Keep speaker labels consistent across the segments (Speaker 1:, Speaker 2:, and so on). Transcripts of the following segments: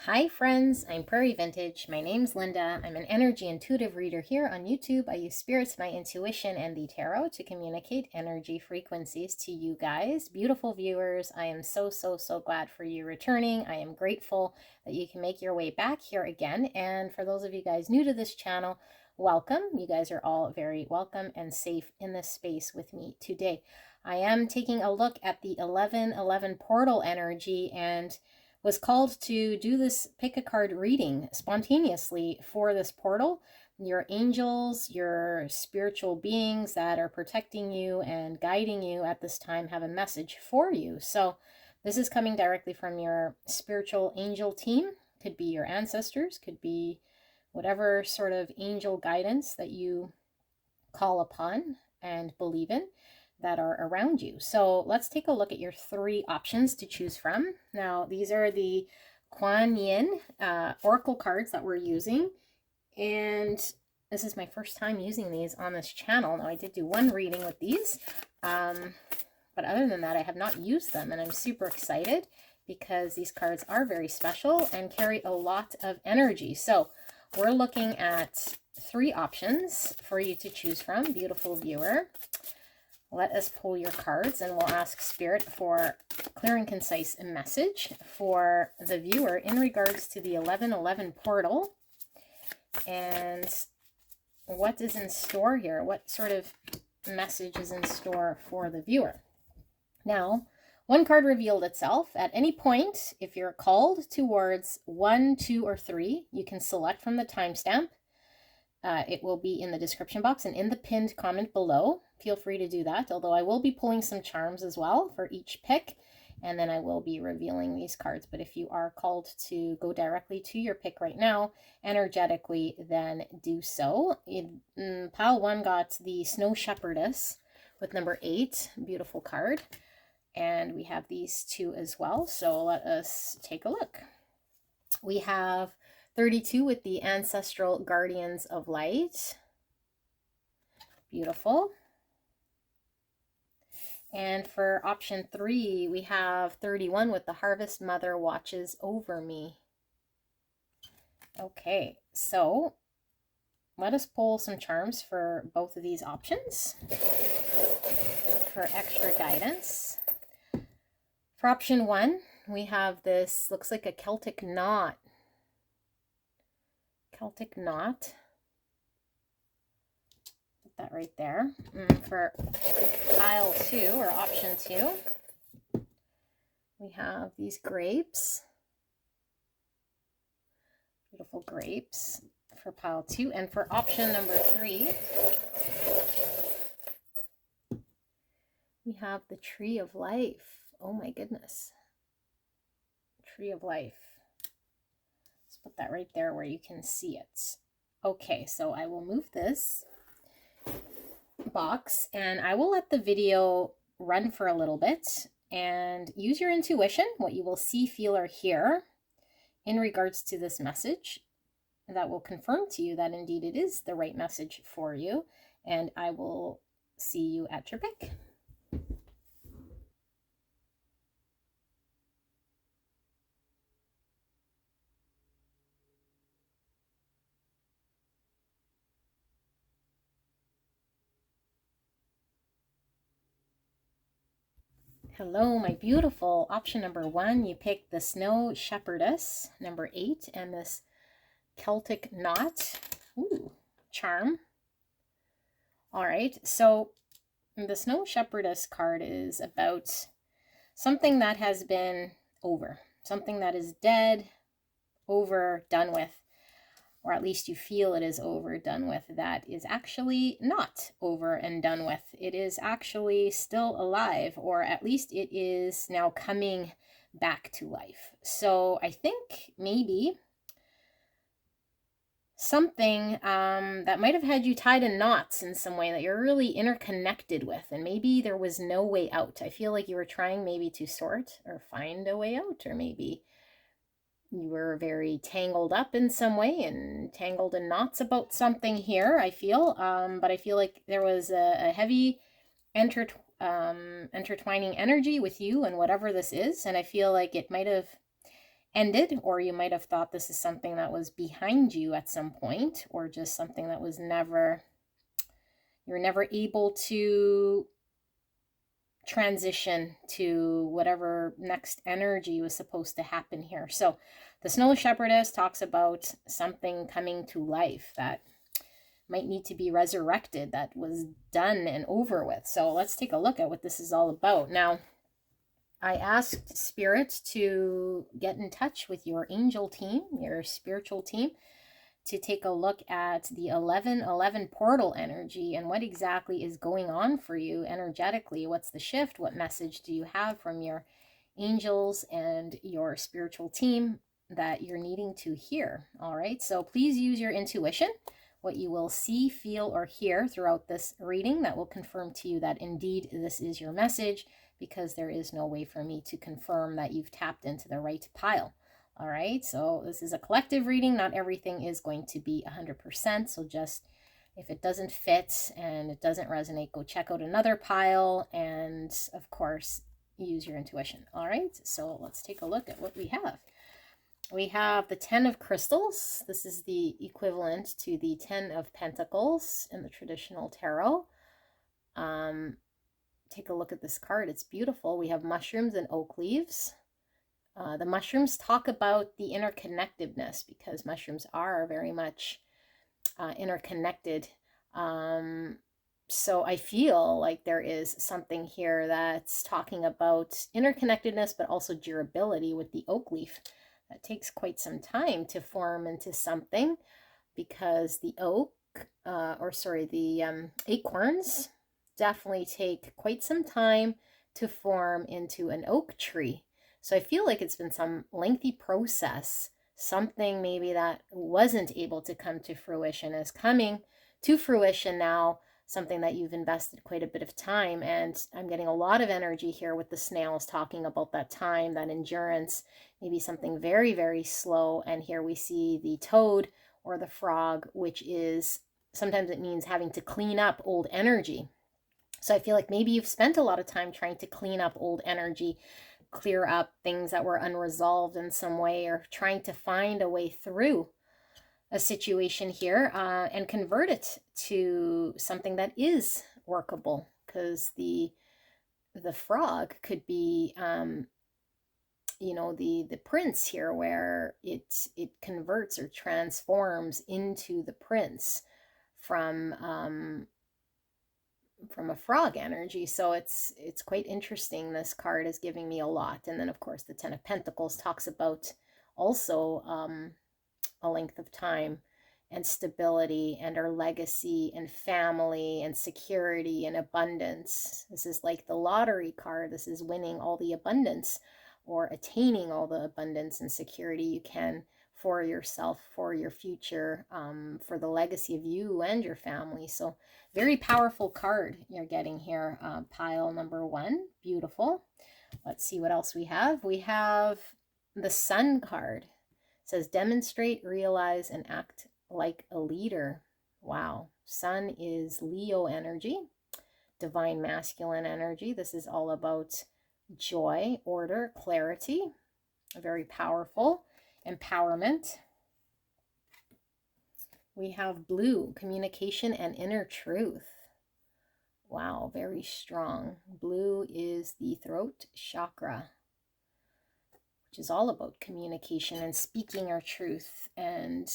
Speaker 1: Hi friends, I'm Prairie Vintage. My name's Linda. I'm an energy intuitive reader here on YouTube. I use spirits, my intuition, and the tarot to communicate energy frequencies to you guys. Beautiful viewers, I am so glad for you returning. I am grateful that you can make your way back here again. And for those of you guys new to this channel, welcome. You guys are all very welcome and safe in this space with me today. I am taking a look at the 1111 portal energy and was called to do this pick a card reading spontaneously for this portal. Your angels, your spiritual beings that are protecting you and guiding you at this time have a message for you. So this is coming directly from your spiritual angel team. Could be your ancestors, could be whatever sort of angel guidance that you call upon and believe in that are around you. So let's take a look at your three options to choose from. Now, these are the Kuan Yin Oracle cards that we're using. And this is my first time using these on this channel. Now, I did do one reading with these. But other than that, I have not used them. And I'm super excited because these cards are very special and carry a lot of energy. So we're looking at three options for you to choose from, beautiful viewer. Let us pull your cards and we'll ask Spirit for clear and concise message for the viewer in regards to the 1111 portal and what is in store here. What sort of message is in store for the viewer? Now, one card revealed itself. At any point, if you're called towards 1, 2, or 3, you can select from the timestamp. It will be in the description box and in the pinned comment below. Feel free to do that, although I will be pulling some charms as well for each pick, and then I will be revealing these cards. But if you are called to go directly to your pick right now, energetically, then do so. Pile 1 got the Snow Shepherdess with number 8, beautiful card. And we have these two as well, so let us take a look. We have 32 with the Ancestral Guardians of Light. Beautiful. And for option 3, we have 31 with the Harvest Mother Watches Over Me. Okay, so let us pull some charms for both of these options for extra guidance. For option 1, we have this, looks like a Celtic knot. Celtic knot. Put that right there. For pile 2 or option 2, we have these grapes. Beautiful grapes for pile 2. And for option number 3, we have the Tree of Life. Oh my goodness. Tree of Life. Let's put that right there where you can see it. Okay, so I will move this box and I will let the video run for a little bit and use your intuition, what you will see, feel, or hear in regards to this message that will confirm to you that indeed it is the right message for you. And I will see you at your pick. Hello, my beautiful. Option number 1, you picked the Snow Shepherdess, number 8, and this Celtic knot. Ooh, charm. All right, so the Snow Shepherdess card is about something that has been over, something that is dead, over, done with, or at least you feel it is over, done with, that is actually not over and done with. It is actually still alive, or at least it is now coming back to life. So I think maybe something that might have had you tied in knots in some way that you're really interconnected with, and maybe there was no way out. I feel like you were trying maybe to sort or find a way out, or maybe you were very tangled up in some way and tangled in knots about something here, I feel. But I feel like there was a heavy intertwining energy with you and whatever this is. And I feel like it might have ended, or you might have thought this is something that was behind you at some point, or just something that was never, you were never able to transition to whatever next energy was supposed to happen here. So the Snow Shepherdess talks about something coming to life that might need to be resurrected, that was done and over with. So let's take a look at what this is all about. Now, I asked Spirit to get in touch with your angel team, your spiritual team, to take a look at the 1111 portal energy and what exactly is going on for you energetically. What's the shift? What message do you have from your angels and your spiritual team that you're needing to hear? All right, so please use your intuition. What you will see, feel, or hear throughout this reading that will confirm to you that indeed this is your message, because there is no way for me to confirm that you've tapped into the right pile. All right, so this is a collective reading. Not everything is going to be 100%. So just if it doesn't fit and it doesn't resonate, go check out another pile and, of course, use your intuition. All right, so let's take a look at what we have. We have the 10 of Crystals. This is the equivalent to the 10 of Pentacles in the traditional tarot. Take a look at this card. It's beautiful. We have mushrooms and oak leaves. The mushrooms talk about the interconnectedness, because mushrooms are very much interconnected. So I feel like there is something here that's talking about interconnectedness, but also durability with the oak leaf. That takes quite some time to form into something, because the oak, the acorns definitely take quite some time to form into an oak tree. So I feel like it's been some lengthy process. Something maybe that wasn't able to come to fruition is coming to fruition now, something that you've invested quite a bit of time. And I'm getting a lot of energy here with the snails talking about that time, that endurance, maybe something very, very slow. And here we see the toad or the frog, which is, sometimes it means having to clean up old energy. So I feel like maybe you've spent a lot of time trying to clean up old energy, clear up things that were unresolved in some way, or trying to find a way through a situation here and convert it to something that is workable, because the frog could be the prince here, where it converts or transforms into the prince from a frog energy. So it's quite interesting. This card is giving me a lot. And then of course the 10 of Pentacles talks about also a length of time and stability and our legacy and family and security and abundance. This is like the lottery card. This is winning all the abundance, or attaining all the abundance and security you can for yourself, for your future, for the legacy of you and your family. So very powerful card you're getting here, pile number 1. Beautiful. Let's see what else we have. We have the Sun card. It says demonstrate, realize, and act like a leader. Wow. Sun is Leo energy, divine masculine energy. This is all about joy, order, clarity. Very powerful. Empowerment. We have blue, communication and inner truth. Wow, very strong. Blue is the throat chakra, which is all about communication and speaking our truth and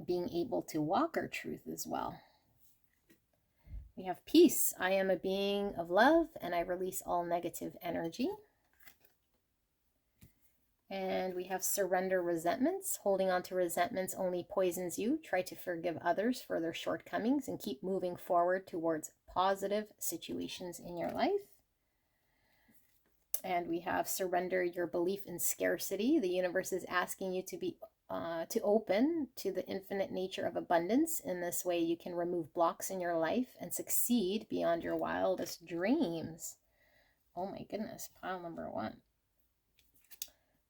Speaker 1: being able to walk our truth as well. We have peace. I am a being of love and I release all negative energy. And we have surrender resentments. Holding on to resentments only poisons you. Try to forgive others for their shortcomings and keep moving forward towards positive situations in your life. And we have surrender your belief in scarcity. The universe is asking you to be to open to the infinite nature of abundance. In this way, you can remove blocks in your life and succeed beyond your wildest dreams. Oh my goodness, pile number 1.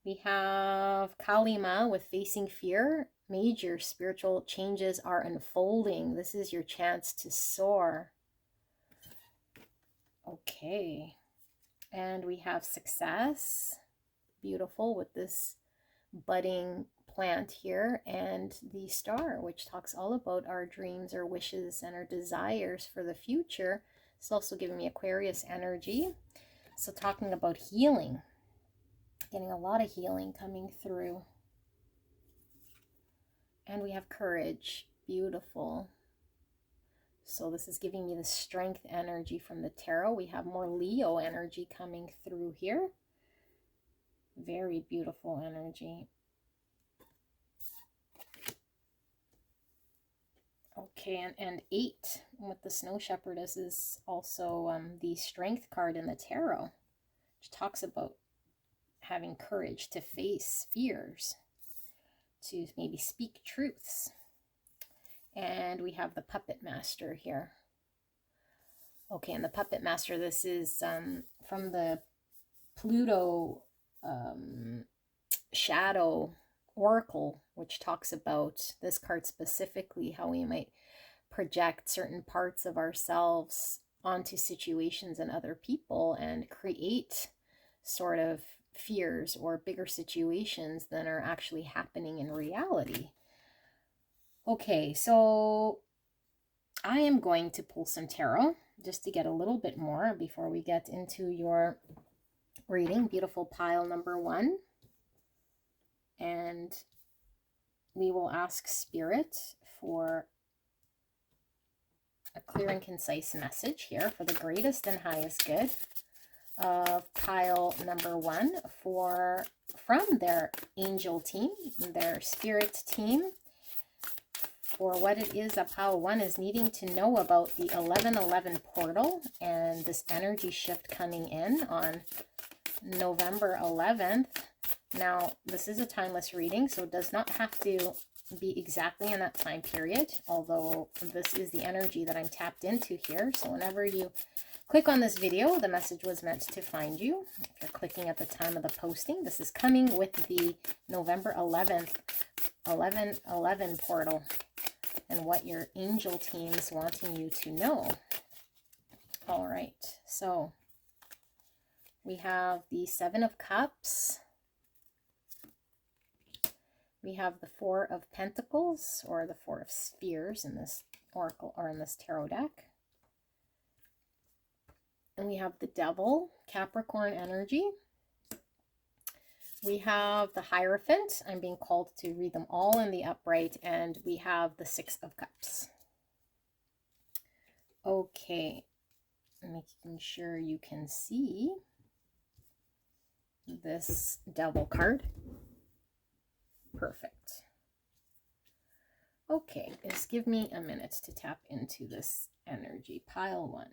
Speaker 1: We have Kalima with facing fear. Major spiritual changes are unfolding. This is your chance to soar. Okay. And we have success, beautiful with this budding plant here, and the star, which talks all about our dreams, our wishes, and our desires for the future. It's also giving me Aquarius energy. So talking about healing, getting a lot of healing coming through. And we have courage, beautiful. So this is giving me the strength energy from the tarot. We have more Leo energy coming through here. Very beautiful energy. Okay, and 8 with the Snow Shepherdess is also the Strength card in the tarot, which talks about having courage to face fears, to maybe speak truths. And we have the Puppet Master here. Okay, and the Puppet Master, this is from the Pluto Shadow Oracle, which talks about this card specifically, how we might project certain parts of ourselves onto situations and other people and create sort of fears or bigger situations than are actually happening in reality. Okay, so I am going to pull some tarot just to get a little bit more before we get into your reading. Beautiful pile number 1. And we will ask Spirit for a clear and concise message here for the greatest and highest good of pile number 1 from their angel team, their spirit team, for what it is that pile 1 is needing to know about the 1111 portal and this energy shift coming in on November 11th. Now, this is a timeless reading, so it does not have to be exactly in that time period, although this is the energy that I'm tapped into here. So whenever you click on this video, the message was meant to find you. If you're clicking at the time of the posting, this is coming with the November 11th 1111 portal and what your angel team is wanting you to know. All right, so we have the 7 of Cups. We have the 4 of Pentacles, or the 4 of Spears in this oracle or in this tarot deck. And we have the Devil, Capricorn energy. We have the Hierophant. I'm being called to read them all in the upright. And we have the 6 of Cups. Okay, making sure you can see this Devil card. Perfect. Okay, just give me a minute to tap into this energy. Pile 1.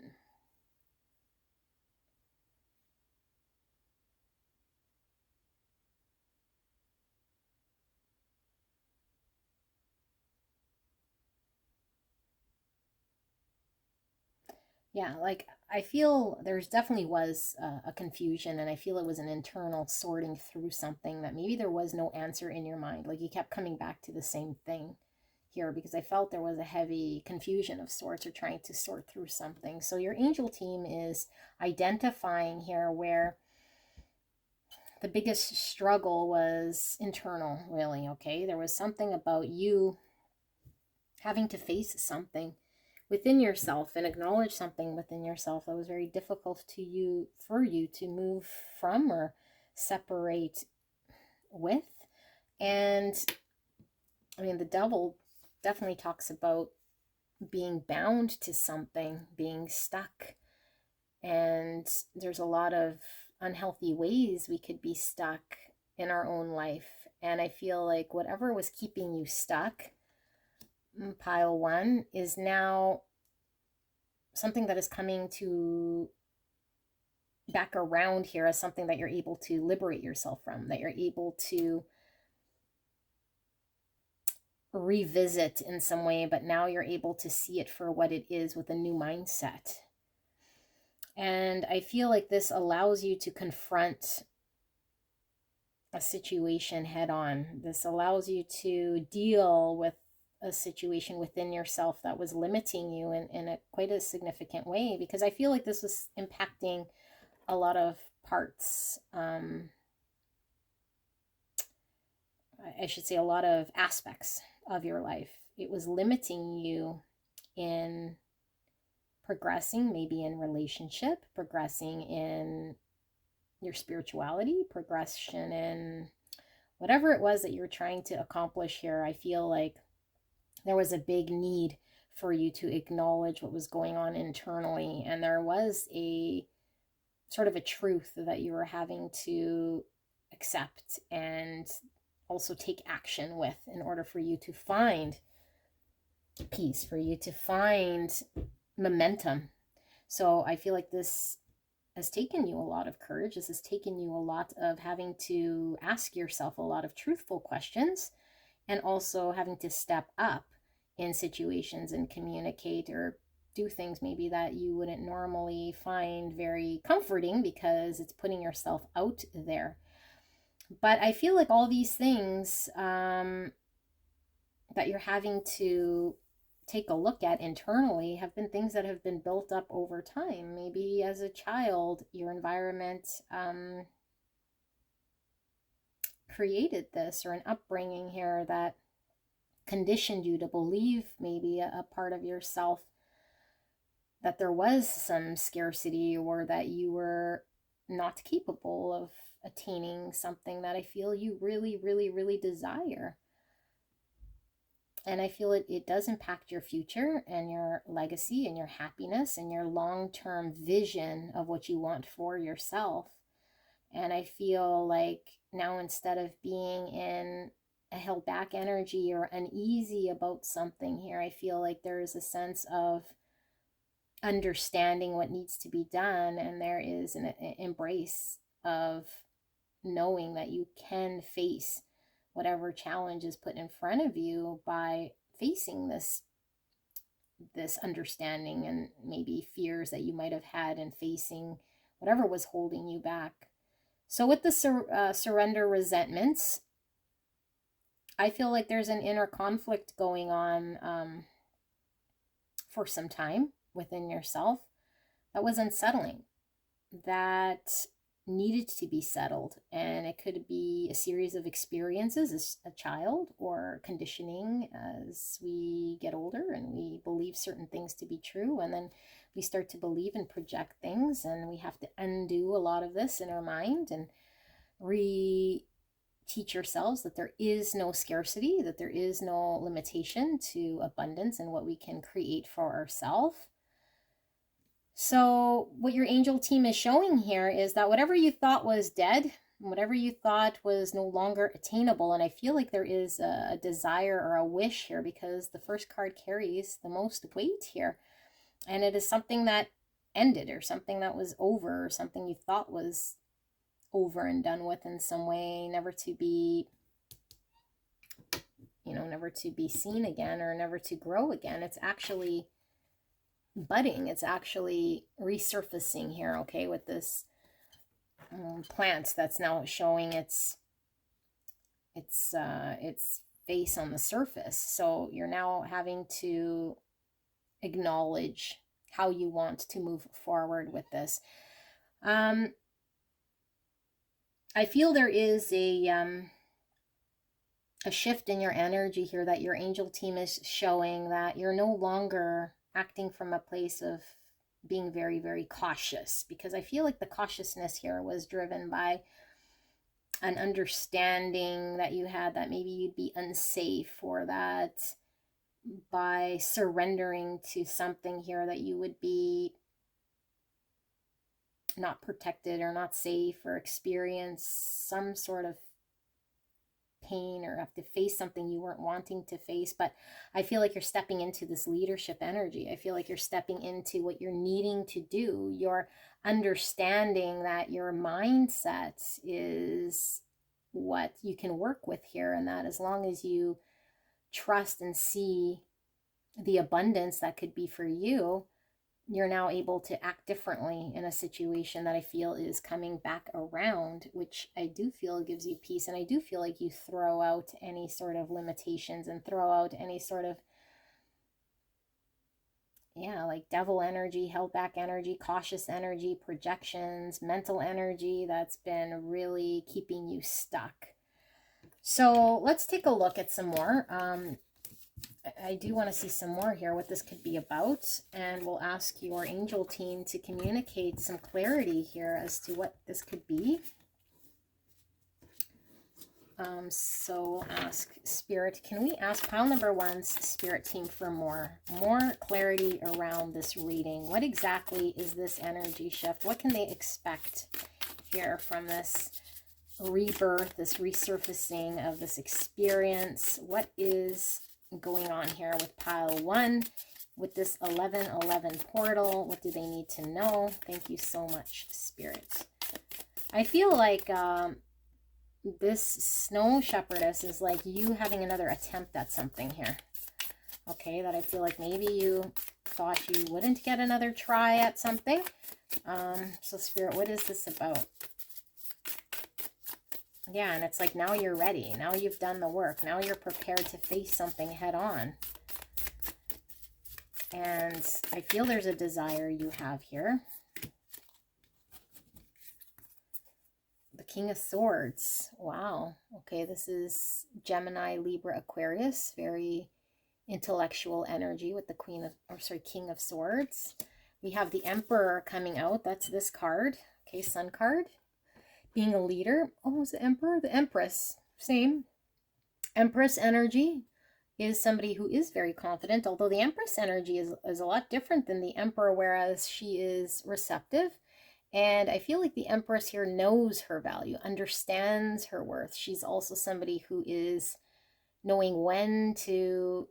Speaker 1: Yeah, like I feel there's definitely was a confusion, and I feel it was an internal sorting through something that maybe there was no answer in your mind. Like you kept coming back to the same thing here because I felt there was a heavy confusion of sorts or trying to sort through something. So your angel team is identifying here where the biggest struggle was internal, really, okay? There was something about you having to face something within yourself and acknowledge something within yourself that was very difficult for you to move from or separate with. And I mean, the Devil definitely talks about being bound to something, being stuck. And there's a lot of unhealthy ways we could be stuck in our own life. And I feel like whatever was keeping you stuck, pile 1, is now something that is coming to back around here as something that you're able to liberate yourself from, that you're able to revisit in some way, but now you're able to see it for what it is with a new mindset. And I feel like this allows you to confront a situation head on. This allows you to deal with a situation within yourself that was limiting you in a quite a significant way, because I feel like this was impacting a lot of parts I should say, a lot of aspects of your life. It was limiting you in progressing, maybe in relationship, progressing in your spirituality, progression in whatever it was that you're trying to accomplish here. I feel like there was a big need for you to acknowledge what was going on internally, and there was a sort of a truth that you were having to accept and also take action with in order for you to find peace, for you to find momentum. So I feel like this has taken you a lot of courage. This has taken you a lot of having to ask yourself a lot of truthful questions, and also having to step up in situations and communicate or do things maybe that you wouldn't normally find very comforting, because it's putting yourself out there. But I feel like all these things that you're having to take a look at internally have been things that have been built up over time. Maybe as a child, your environment created this, or an upbringing here that conditioned you to believe maybe a part of yourself that there was some scarcity, or that you were not capable of attaining something that I feel you really, really, really desire. And I feel it does impact your future and your legacy and your happiness and your long-term vision of what you want for yourself. And I feel like now, instead of being in a held back energy or uneasy about something here, I feel like there is a sense of understanding what needs to be done, and there is an embrace of knowing that you can face whatever challenge is put in front of you by facing this understanding, and maybe fears that you might have had, and facing whatever was holding you back. So with the surrender resentments, I feel like there's an inner conflict going on for some time within yourself that was unsettling, that needed to be settled. And it could be a series of experiences as a child, or conditioning as we get older and we believe certain things to be true, and then we start to believe and project things, and we have to undo a lot of this in our mind and teach ourselves that there is no scarcity, that there is no limitation to abundance and what we can create for ourselves. So what your angel team is showing here is that whatever you thought was dead, whatever you thought was no longer attainable, and I feel like there is a desire or a wish here, because the first card carries the most weight here, and it is something that ended, or something that was over, or something you thought was over and done with in some way, never to be, never to be seen again, or never to grow again. It's actually budding, it's actually resurfacing here, okay, with this plant that's now showing its face on the surface. So you're now having to acknowledge how you want to move forward with this. I feel there is a shift in your energy here, that your angel team is showing that you're no longer acting from a place of being very, very cautious, because I feel like the cautiousness here was driven by an understanding that you had that maybe you'd be unsafe, or that by surrendering to something here that you would be not protected or not safe, or experience some sort of pain, or have to face something you weren't wanting to face. But I feel like you're stepping into this leadership energy. I feel like you're stepping into what you're needing to do. You're understanding that your mindset is what you can work with here, and that as long as you trust and see the abundance that could be for you, you're now able to act differently in a situation that I feel is coming back around, which I do feel gives you peace. And I do feel like you throw out any sort of limitations, and throw out any sort of, like devil energy, held back energy, cautious energy, projections, mental energy that's been really keeping you stuck. So let's take a look at some more. I do want to see some more here, what this could be about, and we'll ask your angel team to communicate some clarity here as to what this could be. So ask Spirit, can we ask pile number one's Spirit team for more clarity around this reading? What exactly is this energy shift? What can they expect here from this rebirth, this resurfacing of this experience? What is going on here with pile one, with this 1111 portal? What do they need to know? Thank you so much, Spirit. I feel like this Snow Shepherdess is like you having another attempt at something here. Okay, that I feel like maybe you thought you wouldn't get another try at something. So Spirit, what is this about? Yeah, and it's like now you're ready. Now you've done the work. Now you're prepared to face something head on. And I feel there's a desire you have here. The King of Swords. Wow. Okay, this is Gemini, Libra, Aquarius. Very intellectual energy with the King of Swords. We have the Emperor coming out. That's this card. Okay, Sun card. Being a leader. Oh, is the Emperor? The Empress. Same. Empress energy is somebody who is very confident, although the Empress energy is a lot different than the Emperor, whereas she is receptive. And I feel like the Empress here knows her value, understands her worth. She's also somebody who is knowing when to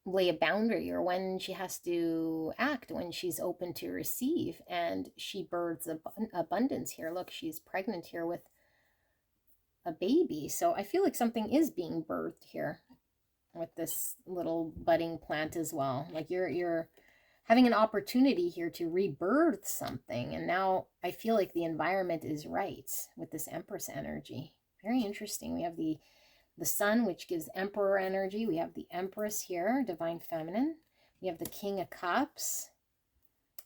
Speaker 1: lay a boundary or when she has to act, when she's open to receive. And she births abundance here. Look, she's pregnant here with a baby. So I feel like something is being birthed here with this little budding plant as well. Like you're having an opportunity here to rebirth something. And now I feel like the environment is right with this Empress energy. Very interesting. We have the Sun, which gives Emperor energy. We have the Empress here, Divine Feminine. We have the King of Cups.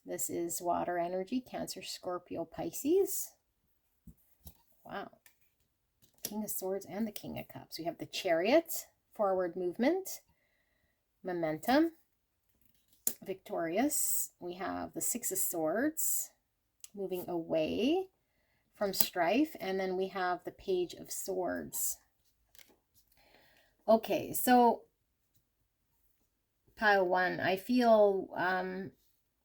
Speaker 1: This is water energy, Cancer, Scorpio, Pisces. Wow. King of Swords and the King of Cups. We have the Chariot, forward movement, momentum, victorious. We have the Six of Swords, moving away from strife. And then we have the Page of Swords. Okay, so pile one, I feel,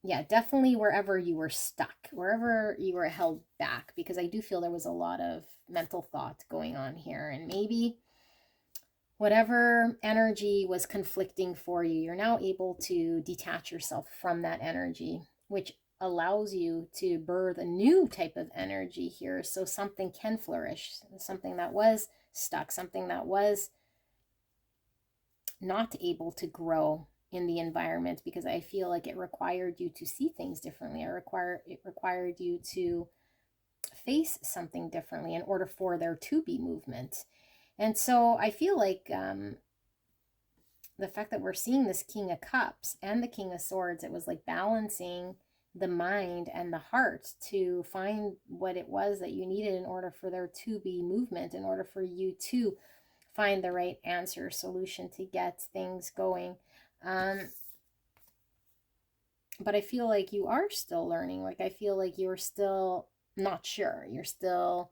Speaker 1: yeah, definitely wherever you were stuck, wherever you were held back, because I do feel there was a lot of mental thought going on here. And maybe whatever energy was conflicting for you, you're now able to detach yourself from that energy, which allows you to birth a new type of energy here. So something can flourish, something that was stuck, something that was not able to grow in the environment, because I feel like it required you to see things differently. It required you to face something differently in order for there to be movement. And so I feel like the fact that we're seeing this King of Cups and the King of Swords, it was like balancing the mind and the heart to find what it was that you needed in order for there to be movement, in order for you to find the right answer, solution to get things going. But I feel like you are still learning. Like I feel like you're still not sure. You're still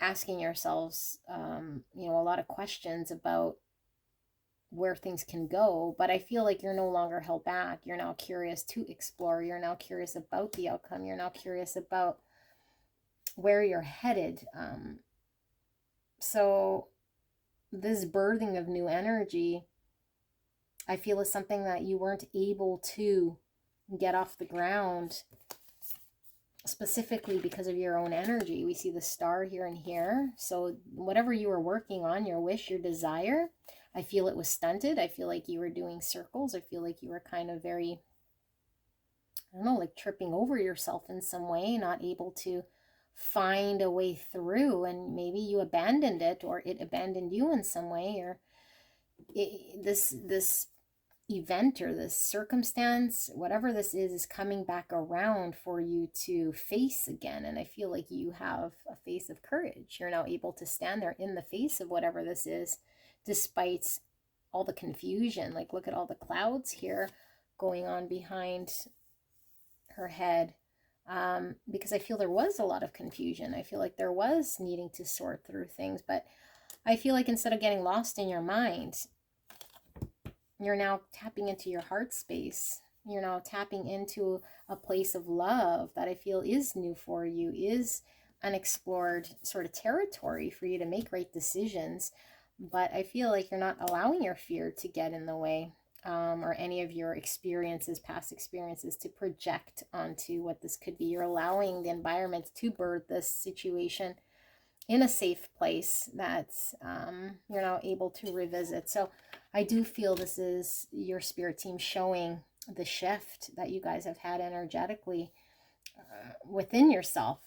Speaker 1: asking yourselves, you know, a lot of questions about where things can go. But I feel like you're no longer held back. You're now curious to explore. You're now curious about the outcome. You're now curious about where you're headed. So this birthing of new energy, I feel, is something that you weren't able to get off the ground specifically because of your own energy. We see the star here and here. So whatever you were working on, your wish, your desire, I feel it was stunted. I feel like you were doing circles. I feel like you were kind of very, I don't know, like tripping over yourself in some way, not able to find a way through, and maybe you abandoned it or it abandoned you in some way, or this event or this circumstance, whatever this is coming back around for you to face again. And I feel like you have a face of courage. You're now able to stand there in the face of whatever this is, despite all the confusion. Like, look at all the clouds here going on behind her head. Because I feel there was a lot of confusion. I feel like there was needing to sort through things, but I feel like instead of getting lost in your mind, you're now tapping into your heart space. You're now tapping into a place of love that I feel is new for you, is unexplored sort of territory for you to make right decisions. But I feel like you're not allowing your fear to get in the way, or any of your experiences, past experiences, to project onto what this could be. You're allowing the environment to birth this situation in a safe place that you're now able to revisit. So I do feel this is your spirit team showing the shift that you guys have had energetically within yourself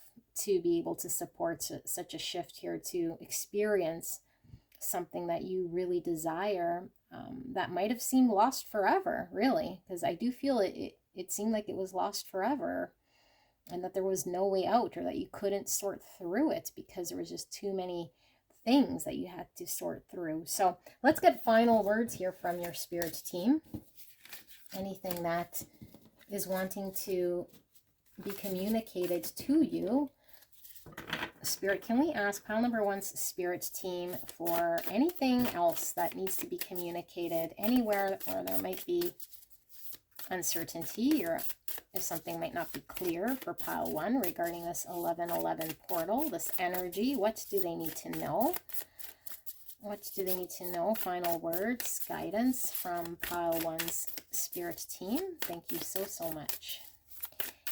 Speaker 1: to be able to support such a shift here, to experience something that you really desire, that might have seemed lost forever, really, because I do feel it seemed like it was lost forever, and that there was no way out, or that you couldn't sort through it because there was just too many things that you had to sort through. So let's get final words here from your spirit team. Anything that is wanting to be communicated to you. Spirit, can we ask pile number 1's spirit team for anything else that needs to be communicated, anywhere where there might be uncertainty, or if something might not be clear for pile 1 regarding this 1111 portal, this energy? What do they need to know? What do they need to know? Final words, guidance from pile 1's spirit team. Thank you so much.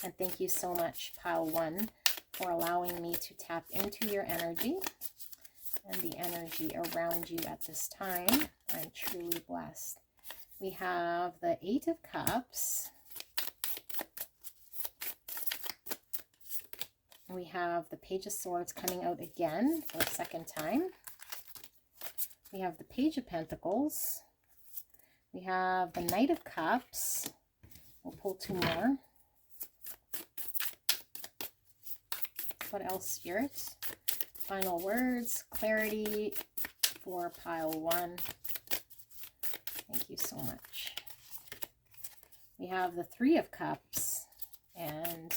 Speaker 1: And thank you so much, pile 1, for allowing me to tap into your energy and the energy around you at this time. I'm truly blessed. We have the 8 of Cups. We have the Page of Swords coming out again for a second time. We have the Page of Pentacles. We have the Knight of Cups. We'll pull 2 more. What else, Spirit? Final words, clarity for pile 1. Thank you so much. We have the 3 of Cups, and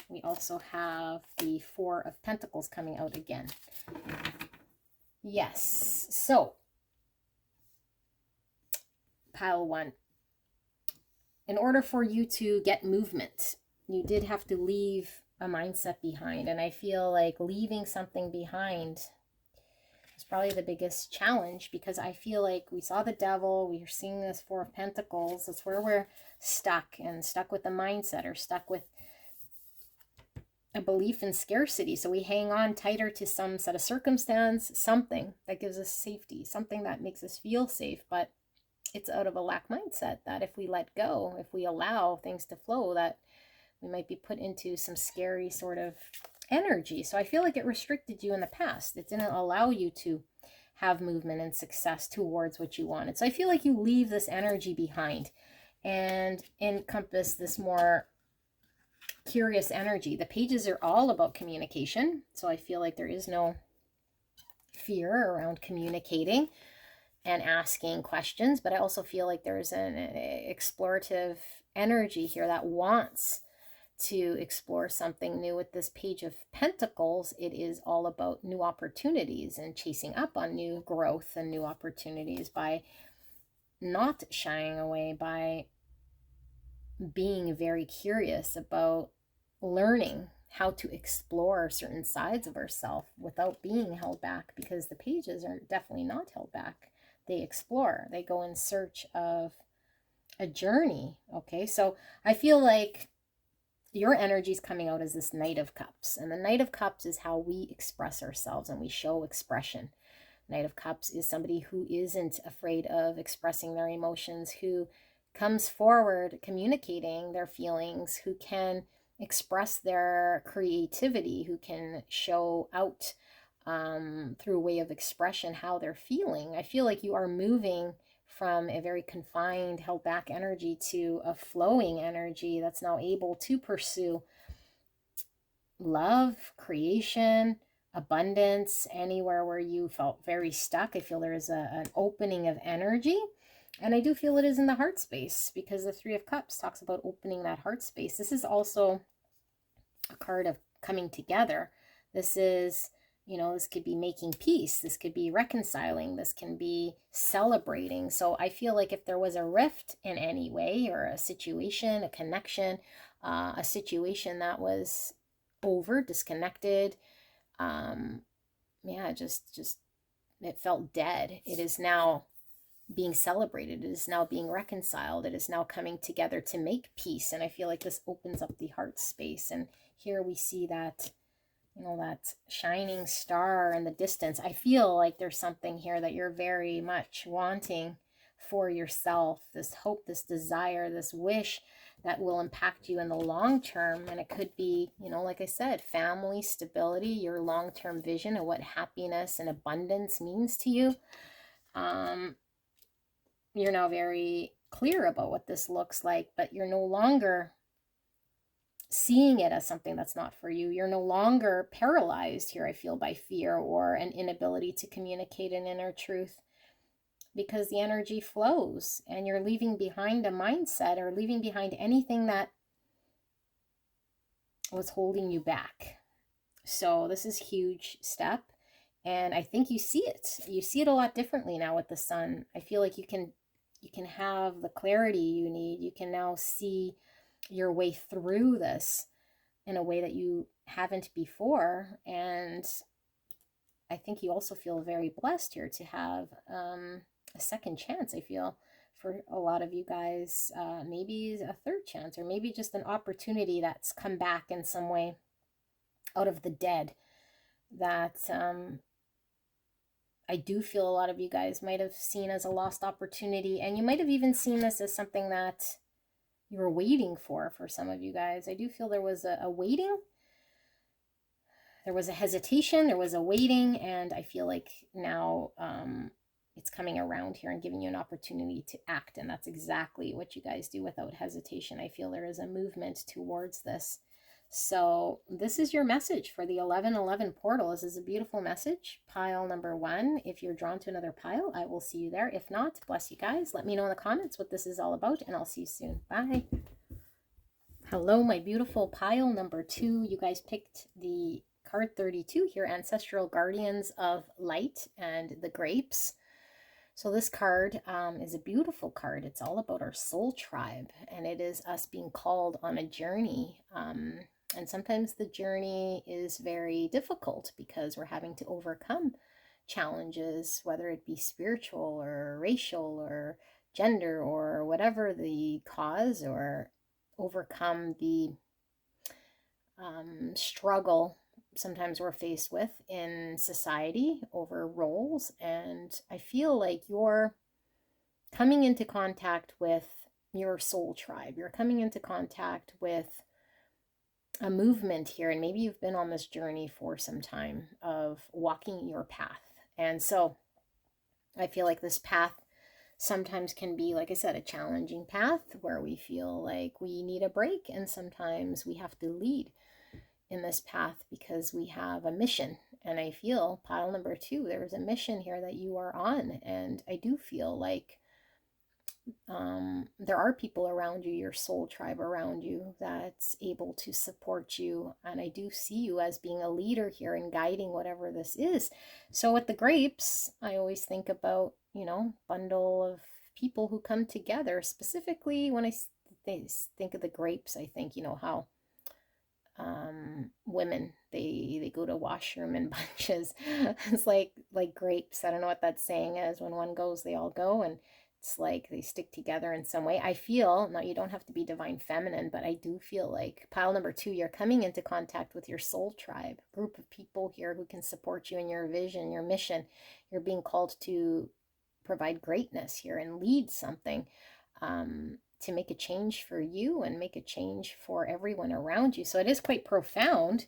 Speaker 1: we also have the 4 of Pentacles coming out again. Yes, so pile 1. In order for you to get movement, you did have to leave a mindset behind. And I feel like leaving something behind is probably the biggest challenge, because I feel like we saw the Devil, we are seeing this 4 of Pentacles. That's where we're stuck, and stuck with the mindset, or stuck with a belief in scarcity. So we hang on tighter to some set of circumstance, something that gives us safety, something that makes us feel safe. But it's out of a lack mindset that if we let go, if we allow things to flow, that we might be put into some scary sort of energy. So I feel like it restricted you in the past. It didn't allow you to have movement and success towards what you wanted. So I feel like you leave this energy behind and encompass this more curious energy. The pages are all about communication. So I feel like there is no fear around communicating and asking questions, but I also feel like there's an explorative energy here that wants to explore something new. With this Page of Pentacles, it is all about new opportunities and chasing up on new growth and new opportunities by not shying away, by being very curious about learning how to explore certain sides of ourselves without being held back, because the pages are definitely not held back. They explore, they go in search of a journey. Okay, so I feel like your energy is coming out as this Knight of Cups, and the Knight of Cups is how we express ourselves and we show expression. Knight of Cups is somebody who isn't afraid of expressing their emotions, who comes forward communicating their feelings, who can express their creativity, who can show out through a way of expression how they're feeling. I feel like you are moving from a very confined, held back energy to a flowing energy that's now able to pursue love, creation, abundance, anywhere where you felt very stuck. I feel there is an opening of energy. And I do feel it is in the heart space, because the Three of Cups talks about opening that heart space. This is also a card of coming together. This is, this could be making peace. This could be reconciling. This can be celebrating. So I feel like if there was a rift in any way, or a situation, a connection, a situation that was over, disconnected, just it felt dead, it is now being celebrated. It is now being reconciled. It is now coming together to make peace. And I feel like this opens up the heart space. And here we see that, that shining star in the distance. I feel like there's something here that you're very much wanting for yourself, this hope, this desire, this wish that will impact you in the long term. And it could be, like I said, family, stability, your long-term vision of what happiness and abundance means to you. You're now very clear about what this looks like, but you're no longer seeing it as something that's not for you. You're no longer paralyzed here, I feel, by fear or an inability to communicate an inner truth, because the energy flows and you're leaving behind a mindset, or leaving behind anything that was holding you back. So this is a huge step. And I think you see it. You see it a lot differently now with the sun. I feel like you can have the clarity you need. You can now see your way through this in a way that you haven't before. And I think you also feel very blessed here to have a second chance, I feel, for a lot of you guys, maybe a third chance, or maybe just an opportunity that's come back in some way out of the dead, that I do feel a lot of you guys might have seen as a lost opportunity. And you might have even seen this as something that you were waiting for some of you guys. I do feel there was a waiting. There was a hesitation. There was a waiting. And I feel like now it's coming around here and giving you an opportunity to act. And that's exactly what you guys do without hesitation. I feel there is a movement towards this. So this is your message for the 1111 portal. This is a beautiful message. Pile number 1. If you're drawn to another pile, I will see you there. If not, bless you guys. Let me know in the comments what this is all about, and I'll see you soon. Bye. Hello, my beautiful pile number 2. You guys picked the card 32 here, Ancestral Guardians of Light and the Grapes. So this card is a beautiful card. It's all about our soul tribe, and it is us being called on a journey. And sometimes the journey is very difficult because we're having to overcome challenges, whether it be spiritual or racial or gender or whatever the cause, or overcome the struggle sometimes we're faced with in society over roles. And I feel like you're coming into contact with your soul tribe. You're coming into contact with a movement here, and maybe you've been on this journey for some time of walking your path. And so I feel like this path sometimes can be, like I said, a challenging path where we feel like we need a break, and sometimes we have to lead in this path because we have a mission. And I feel pile number 2, there's a mission here that you are on. And I do feel like there are people around you, your soul tribe around you, that's able to support you. And I do see you as being a leader here and guiding whatever this is. So with the grapes, I always think about, bundle of people who come together. Specifically, when I think of the grapes, I think, how women, they go to washroom in bunches. It's like grapes. I don't know what that saying is. When one goes, they all go. And it's like they stick together in some way. I feel, now you don't have to be divine feminine, but I do feel like pile number 2, you're coming into contact with your soul tribe, group of people here who can support you in your vision, your mission. You're being called to provide greatness here and lead something, to make a change for you and make a change for everyone around you. So it is quite profound,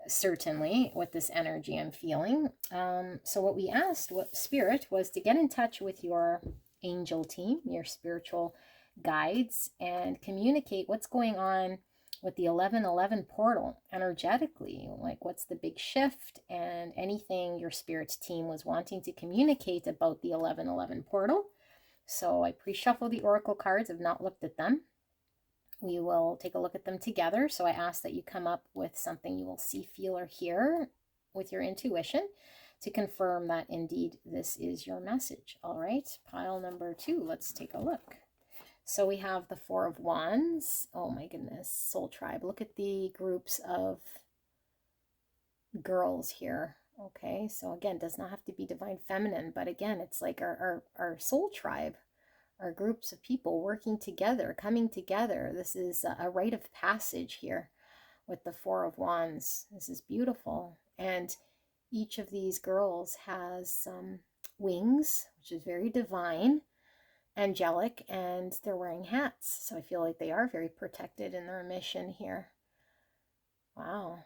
Speaker 1: certainly, with this energy I'm feeling. So what we asked, what spirit, was to get in touch with your angel team, your spiritual guides, and communicate what's going on with the 1111 portal energetically. Like, what's the big shift, and anything your spirit team was wanting to communicate about the 1111 portal. So I pre-shuffle the oracle cards. I've not looked at them. We will take a look at them together. So I ask that you come up with something you will see, feel, or hear with your intuition to confirm that indeed this is your message. All right, pile number 2, let's take a look. So we have the 4 of Wands. Oh my goodness, soul tribe. Look at the groups of girls here. Okay, so again, does not have to be divine feminine, but again, it's like our soul tribe, our groups of people working together, coming together. This is a rite of passage here with the 4 of Wands. This is beautiful. And each of these girls has wings, which is very divine, angelic, and they're wearing hats. So I feel like they are very protected in their mission here. Wow.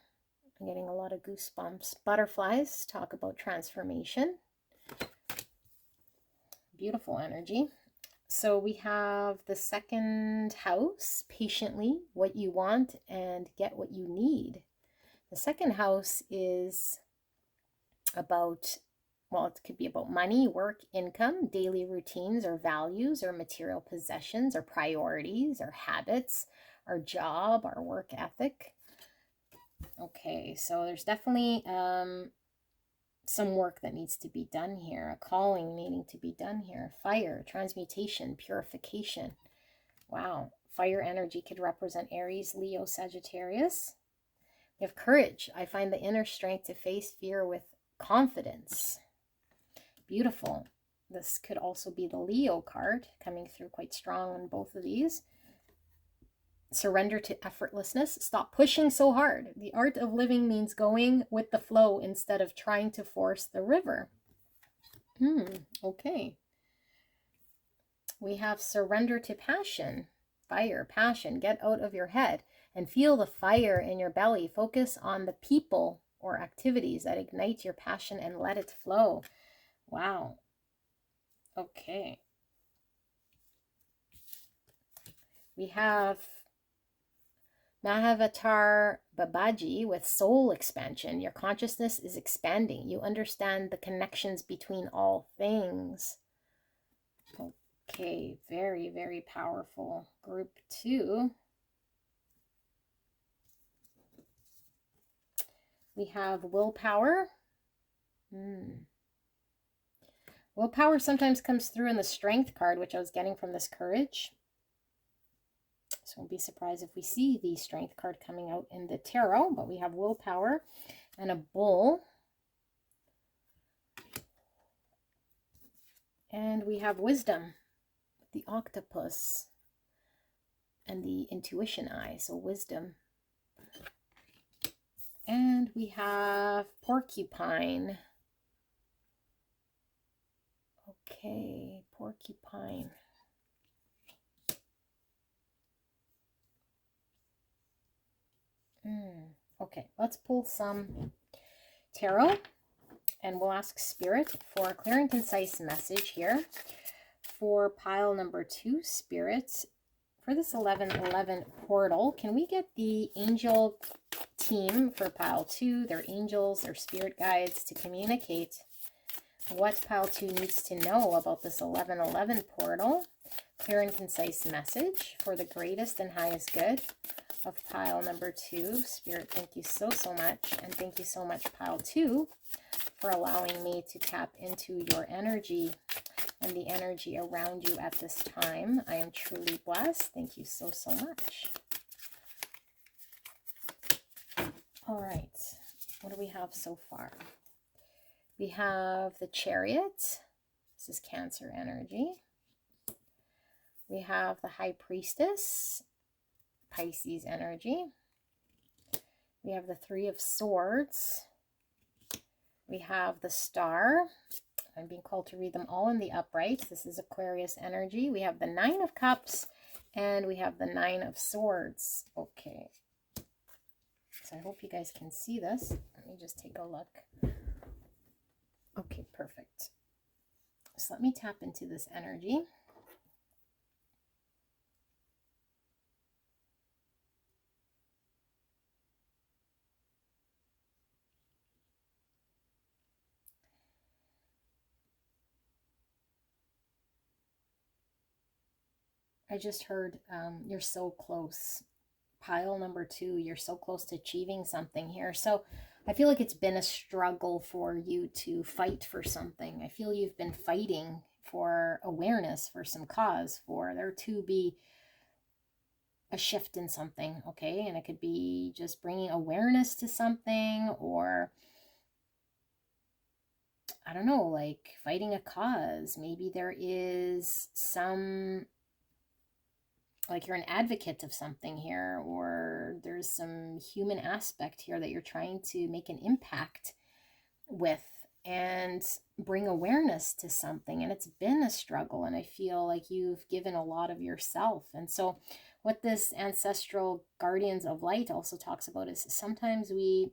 Speaker 1: I'm getting a lot of goosebumps. Butterflies talk about transformation. Beautiful energy. So we have the 2nd house, patiently, what you want and get what you need. The 2nd house is about, well, it could be about money, work, income, daily routines or values or material possessions or priorities or habits, our job, our work ethic. Okay, so there's definitely some work that needs to be done here, a calling needing to be done here. Fire, transmutation, purification. Wow, fire energy could represent Aries, Leo, Sagittarius. We have courage. I find the inner strength to face fear with confidence. Beautiful. This could also be the Leo card, coming through quite strong on both of these. Surrender to effortlessness. Stop pushing so hard. The art of living means going with the flow instead of trying to force the river. Okay. We have surrender to passion. Fire, passion. Get out of your head and feel the fire in your belly. Focus on the people or activities that ignite your passion and let it flow. Wow. Okay. We have Mahavatar Babaji with soul expansion. Your consciousness is expanding. You understand the connections between all things. Okay, very, very powerful. Group 2. We have willpower. Willpower sometimes comes through in the strength card, which I was getting from this courage. So don't be surprised if we see the strength card coming out in the tarot, but we have willpower and a bull. And we have wisdom, the octopus, and the intuition eye, so wisdom. And we have porcupine. Okay, porcupine. Okay, let's pull some tarot and we'll ask Spirit for a clear and concise message here for pile number 2, Spirit. For this 1111 portal, can we get the angel team for pile 2, their angels, their spirit guides, to communicate what pile 2 needs to know about this 1111 portal? Clear and concise message for the greatest and highest good of pile number 2. Spirit, thank you so much. And thank you so much, pile 2, for allowing me to tap into your energy and the energy around you at this time. I am truly blessed. Thank you so much. All right, what do we have so far? We have the Chariot. This is Cancer energy. We have the High Priestess, Pisces energy. We have the 3 of Swords. We have the Star. I'm being called to read them all in the upright. This is Aquarius energy. We have the 9 of Cups and we have the 9 of Swords. Okay. So I hope you guys can see this. Let me just take a look. Okay, perfect. this. Let me tap into this energy. I just heard you're so close. Pile number 2, you're so close to achieving something here. So I feel like it's been a struggle for you to fight for something. I feel you've been fighting for awareness, for some cause, for there to be a shift in something, okay? And it could be just bringing awareness to something, or I don't know, like fighting a cause. Maybe there is some, like you're an advocate of something here, or there's some human aspect here that you're trying to make an impact with and bring awareness to something. And it's been a struggle, and I feel like you've given a lot of yourself. And so what this ancestral guardians of light also talks about is sometimes we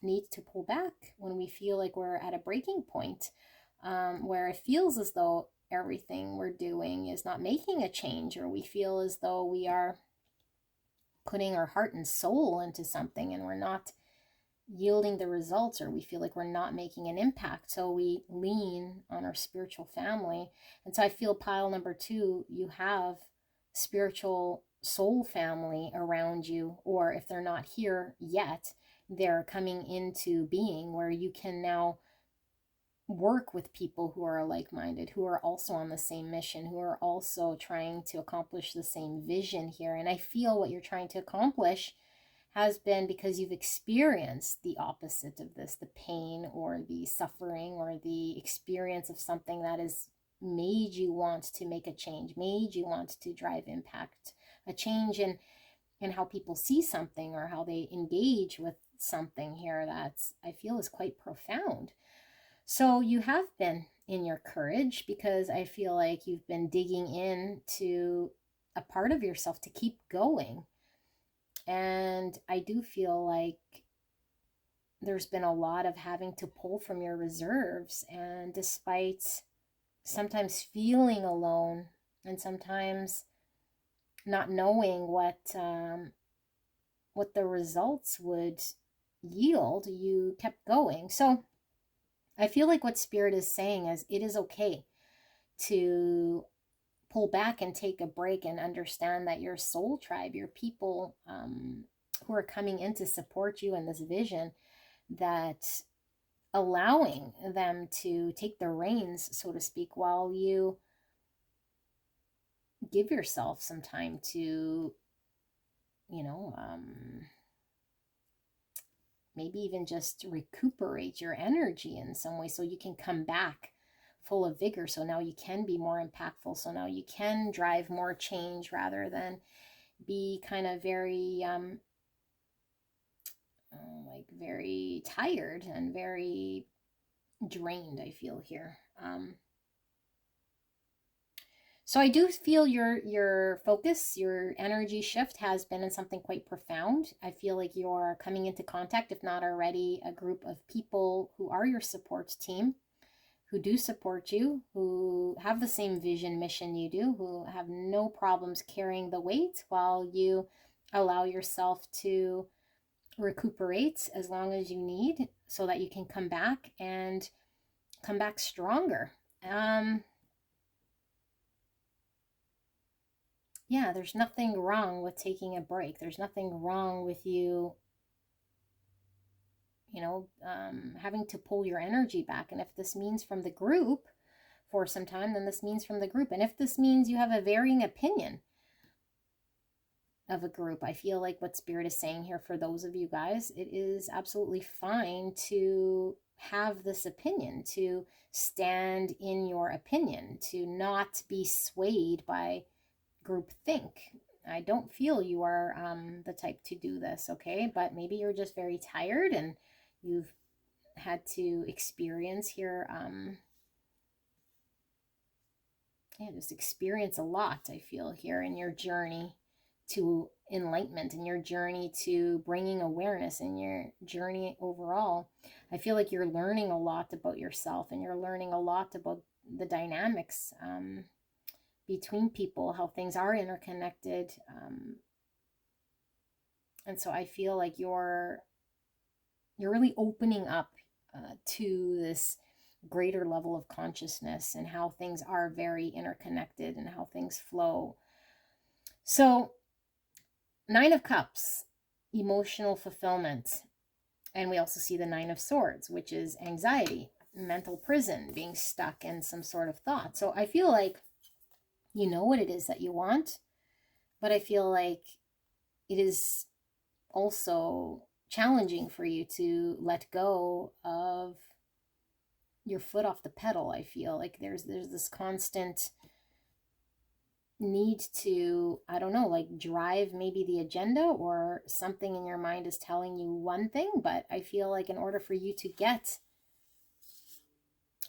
Speaker 1: need to pull back when we feel like we're at a breaking point, where it feels as though everything we're doing is not making a change, or we feel as though we are putting our heart and soul into something and we're not yielding the results, or we feel like we're not making an impact. So we lean on our spiritual family. And so I feel pile number 2, you have spiritual soul family around you, or if they're not here yet, they're coming into being, where you can now work with people who are like-minded, who are also on the same mission, who are also trying to accomplish the same vision here. And I feel what you're trying to accomplish has been because you've experienced the opposite of this, the pain or the suffering or the experience of something that has made you want to make a change, made you want to drive impact, a change in how people see something or how they engage with something here that's, I feel, is quite profound. So you have been in your courage, because I feel like you've been digging into a part of yourself to keep going. And I do feel like there's been a lot of having to pull from your reserves. And despite sometimes feeling alone and sometimes not knowing what the results would yield, you kept going. So I feel like what Spirit is saying is it is okay to pull back and take a break and understand that your soul tribe, your people who are coming in to support you in this vision, that allowing them to take the reins, so to speak, while you give yourself some time to, maybe even just recuperate your energy in some way so you can come back full of vigor. So now you can be more impactful. So now you can drive more change rather than be kind of very, very tired and very drained, I feel here. So I do feel your focus, your energy shift has been in something quite profound. I feel like you're coming into contact, if not already, a group of people who are your support team, who do support you, who have the same vision, mission you do, who have no problems carrying the weight while you allow yourself to recuperate as long as you need so that you can come back and come back stronger. Yeah, there's nothing wrong with taking a break. There's nothing wrong with you, having to pull your energy back. And if this means from the group for some time, then this means from the group. And if this means you have a varying opinion of a group, I feel like what Spirit is saying here for those of you guys, it is absolutely fine to have this opinion, to stand in your opinion, to not be swayed by group think. I don't feel you are the type to do this, okay? But maybe you're just very tired and you've had to experience here, just experience a lot, I feel, here in your journey to enlightenment, in your journey to bringing awareness, in your journey overall. I feel like you're learning a lot about yourself, and you're learning a lot about the dynamics between people, how things are interconnected. And so I feel like you're really opening up to this greater level of consciousness, and how things are very interconnected and how things flow. So 9 of Cups, emotional fulfillment. And we also see the 9 of Swords, which is anxiety, mental prison, being stuck in some sort of thought. So I feel like you know what it is that you want, but I feel like it is also challenging for you to let go of your foot off the pedal. I feel like there's this constant need to, I don't know, like drive maybe the agenda, or something in your mind is telling you one thing, but I feel like in order for you to get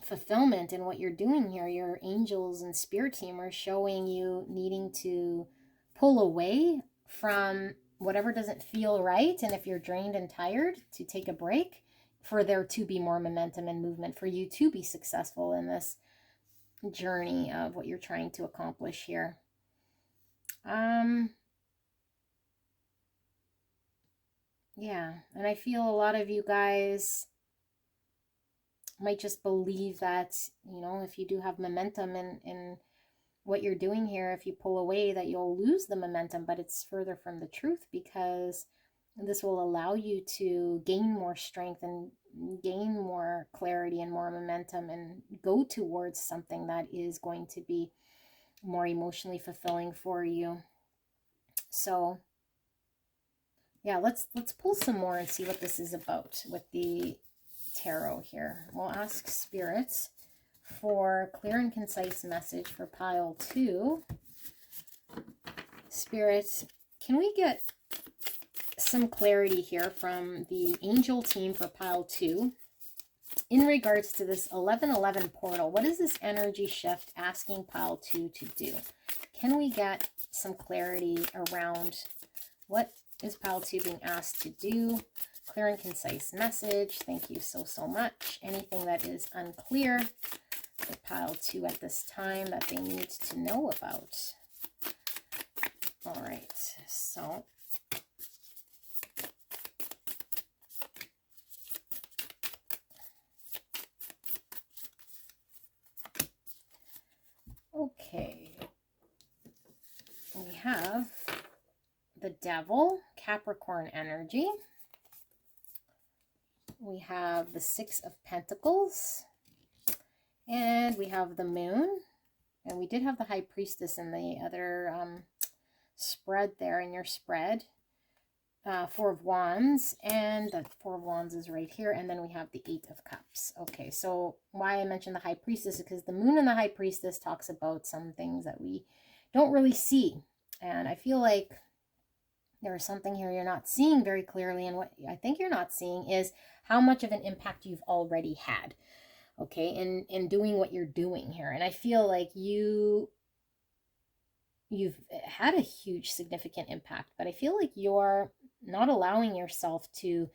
Speaker 1: fulfillment in what you're doing here, your angels and spirit team are showing you needing to pull away from whatever doesn't feel right. And if you're drained and tired, to take a break, for there to be more momentum and movement, for you to be successful in this journey of what you're trying to accomplish here. Yeah, and I feel a lot of you guys might just believe that, you know, if you do have momentum in what you're doing here, if you pull away, that you'll lose the momentum, but it's further from the truth, because this will allow you to gain more strength and gain more clarity and more momentum, and go towards something that is going to be more emotionally fulfilling for you. So yeah, let's pull some more and see what this is about with the tarot here. We'll ask spirits for clear and concise message for pile 2. Spirits, can we get some clarity here from the angel team for pile 2 in regards to this 1111 portal? What is this energy shift asking pile 2 to do? Can we get some clarity around what is pile 2 being asked to do? Clear and concise message. Thank you so much. Anything that is unclear for pile 2 at this time that they need to know about. All right, so okay, we have the Devil, Capricorn energy. We have the 6 of Pentacles, and we have the Moon, and we did have the High Priestess in the other spread there in your spread. 4 of Wands, and the 4 of Wands is right here, and then we have the 8 of Cups. Okay, so why I mentioned the High Priestess is because the Moon and the High Priestess talks about some things that we don't really see, and I feel like there's something here you're not seeing very clearly, and what I think you're not seeing is how much of an impact you've already had, okay, in doing what you're doing here. And I feel like you've had a huge significant impact, but I feel like you're not allowing yourself to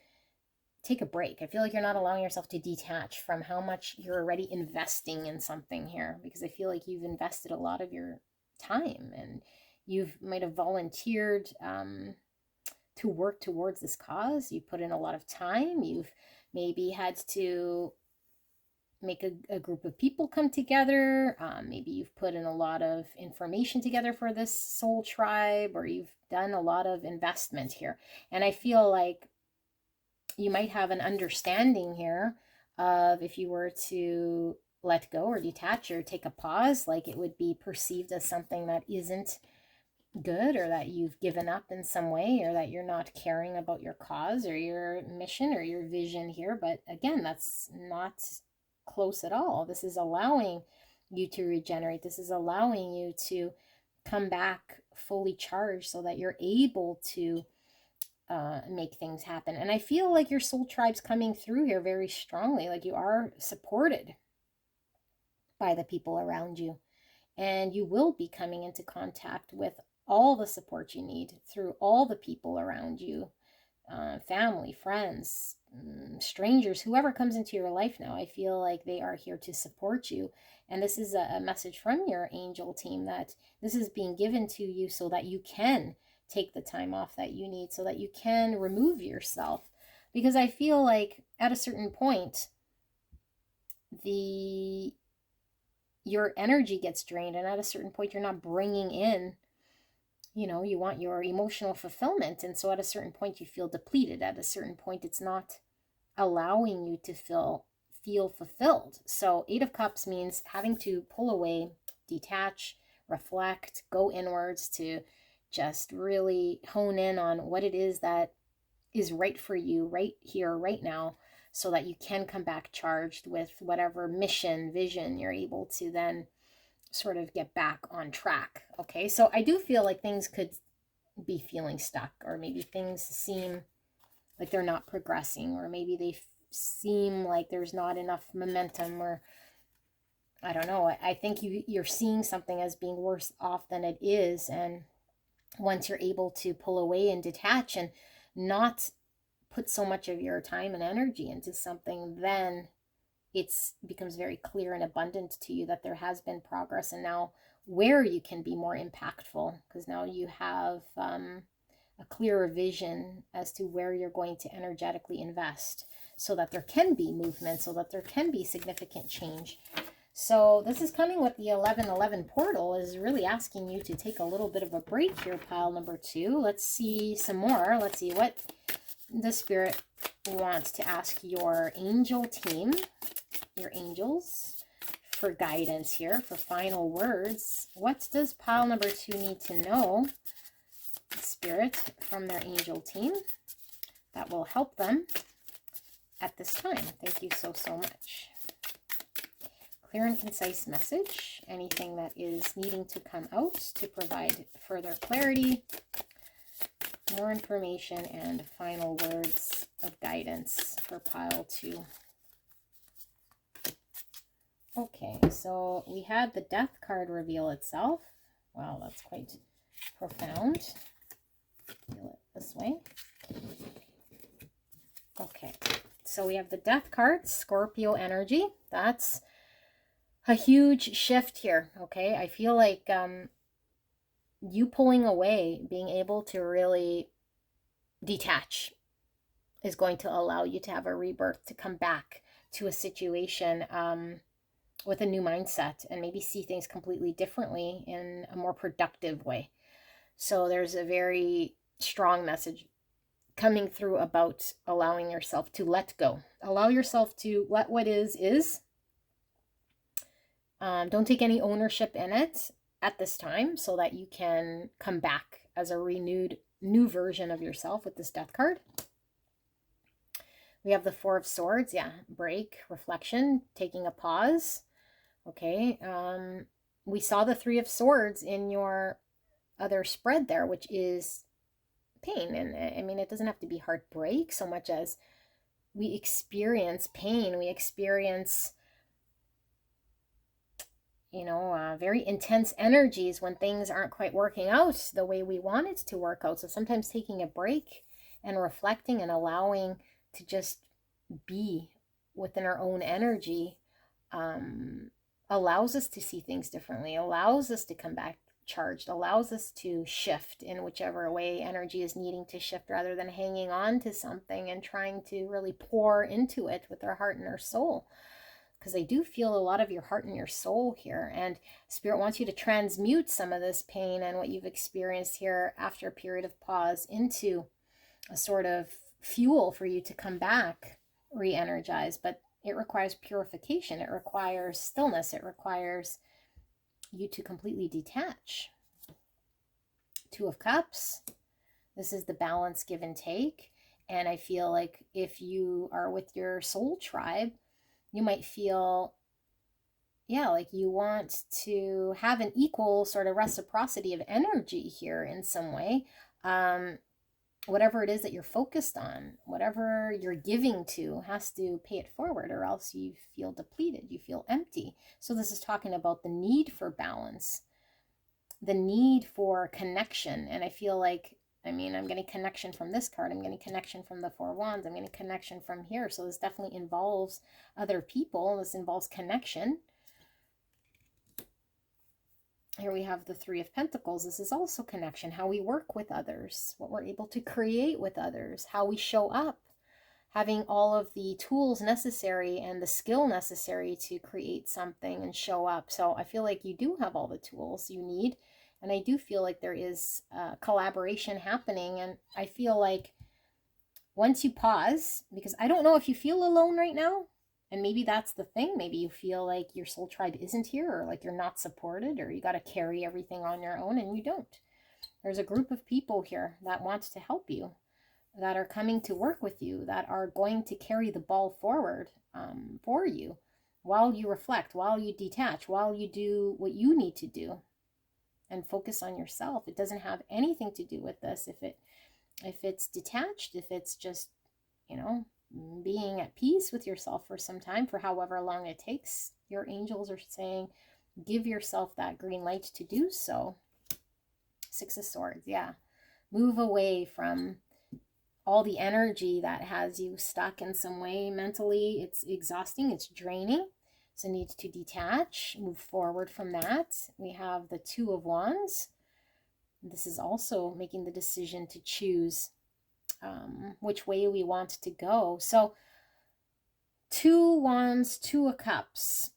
Speaker 1: take a break. I feel like you're not allowing yourself to detach from how much you're already investing in something here, because I feel like you've invested a lot of your time, and might have volunteered to work towards this cause. You put in a lot of time. You've maybe had to make a group of people come together. Maybe you've put in a lot of information together for this soul tribe, or you've done a lot of investment here. And I feel like you might have an understanding here of, if you were to let go or detach or take a pause, like it would be perceived as something that isn't good, or that you've given up in some way, or that you're not caring about your cause or your mission or your vision here. But again, that's not close at all. This is allowing you to regenerate. This is allowing you to come back fully charged, so that you're able to make things happen. And I feel like your soul tribe's coming through here very strongly. Like you are supported by the people around you, and you will be coming into contact with all the support you need through all the people around you, family, friends, strangers, whoever comes into your life now. I feel like they are here to support you. And this is a message from your angel team that this is being given to you so that you can take the time off that you need, so that you can remove yourself. Because I feel like at a certain point, your energy gets drained, and at a certain point you're not bringing in, you want your emotional fulfillment, and so at a certain point you feel depleted. At a certain point it's not allowing you to feel fulfilled. So 8 of Cups means having to pull away, detach, reflect, go inwards to just really hone in on what it is that is right for you right here, right now, so that you can come back charged with whatever mission, vision you're able to then sort of get back on track. Okay, so I do feel like things could be feeling stuck, or maybe things seem like they're not progressing, or maybe they seem like there's not enough momentum, or I don't know. I think you're seeing something as being worse off than it is. And once you're able to pull away and detach and not put so much of your time and energy into something, then it becomes very clear and abundant to you that there has been progress, and now where you can be more impactful, because now you have a clearer vision as to where you're going to energetically invest, so that there can be movement, so that there can be significant change. So this is coming with the 1111 portal, is really asking you to take a little bit of a break here, pile number 2. Let's see some more. Let's see what the Spirit wants to ask your angel team, your angels, for guidance here, for final words. What does pile number 2 need to know, Spirit, from their angel team that will help them at this time? Thank you so much. Clear and concise message. Anything that is needing to come out to provide further clarity, more information, and final words of guidance for pile 2. Okay, so we had the Death card reveal itself. Wow, that's quite profound. Feel it this way. Okay, so we have the Death card, Scorpio energy. That's a huge shift here, okay? I feel like you pulling away, being able to really detach, is going to allow you to have a rebirth, to come back to a situation with a new mindset, and maybe see things completely differently in a more productive way. So there's a very strong message coming through about allowing yourself to let go. Allow yourself to let what is. Don't take any ownership in it at this time, so that you can come back as a renewed, new version of yourself with this Death card. We have the 4 of Swords. Yeah, break, reflection, taking a pause. Okay, we saw the 3 of Swords in your other spread there, which is pain. And I mean, it doesn't have to be heartbreak so much as we experience pain. We experience, very intense energies when things aren't quite working out the way we want it to work out. So sometimes taking a break and reflecting and allowing to just be within our own energy allows us to see things differently, allows us to come back charged, allows us to shift in whichever way energy is needing to shift, rather than hanging on to something and trying to really pour into it with our heart and our soul. Because I do feel a lot of your heart and your soul here, and Spirit wants you to transmute some of this pain and what you've experienced here after a period of pause into a sort of fuel for you to come back re-energized. But it requires purification, it requires stillness, it requires you to completely detach. 2 of Cups. This is the balance, give and take. And I feel like if you are with your soul tribe, you might feel, like you want to have an equal sort of reciprocity of energy here in some way. Whatever it is that you're focused on, whatever you're giving to, has to pay it forward, or else you feel depleted, you feel empty. So this is talking about the need for balance, the need for connection. And I feel like, I mean, I'm getting connection from this card. I'm getting connection from the Four of Wands. I'm getting connection from here. So this definitely involves other people. This involves connection. Here we have the Three of Pentacles. This is also connection. How we work with others. What we're able to create with others. How we show up. Having all of the tools necessary and the skill necessary to create something and show up. So I feel like you do have all the tools you need. And I do feel like there is collaboration happening. And I feel like once you pause, because I don't know if you feel alone right now, and maybe that's the thing. Maybe you feel like your soul tribe isn't here, or like you're not supported, or you got to carry everything on your own, and you don't. There's a group of people here that wants to help you, that are coming to work with you, that are going to carry the ball forward for you while you reflect, while you detach, while you do what you need to do and focus on yourself. It doesn't have anything to do with this. If it's detached, if it's just, you know, being at peace with yourself for some time, for however long it takes, your angels are saying, give yourself that green light to do so. Six of Swords, yeah. Move away from all the energy that has you stuck in some way mentally. It's exhausting, it's draining. So need to detach, move forward from that. We have the Two of Wands. This is also making the decision to choose which way we want to go. So Two Wands, Two of Cups.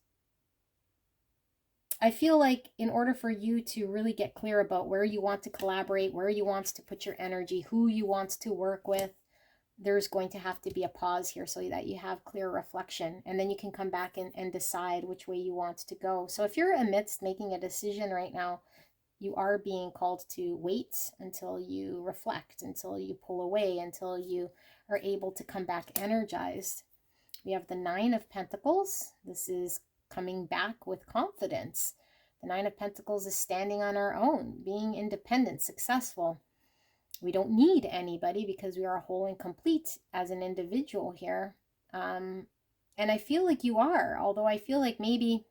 Speaker 1: I feel like in order for you to really get clear about where you want to collaborate, where you want to put your energy, who you want to work with, there's going to have to be a pause here so that you have clear reflection. And then you can come back and decide which way you want to go. So if you're amidst making a decision right now, you are being called to wait until you reflect, until you pull away, until you are able to come back energized. We have the Nine of Pentacles. This is coming back with confidence. The Nine of Pentacles is standing on our own, being independent, successful. We don't need anybody because we are whole and complete as an individual here. And I feel like you are, although I feel like maybe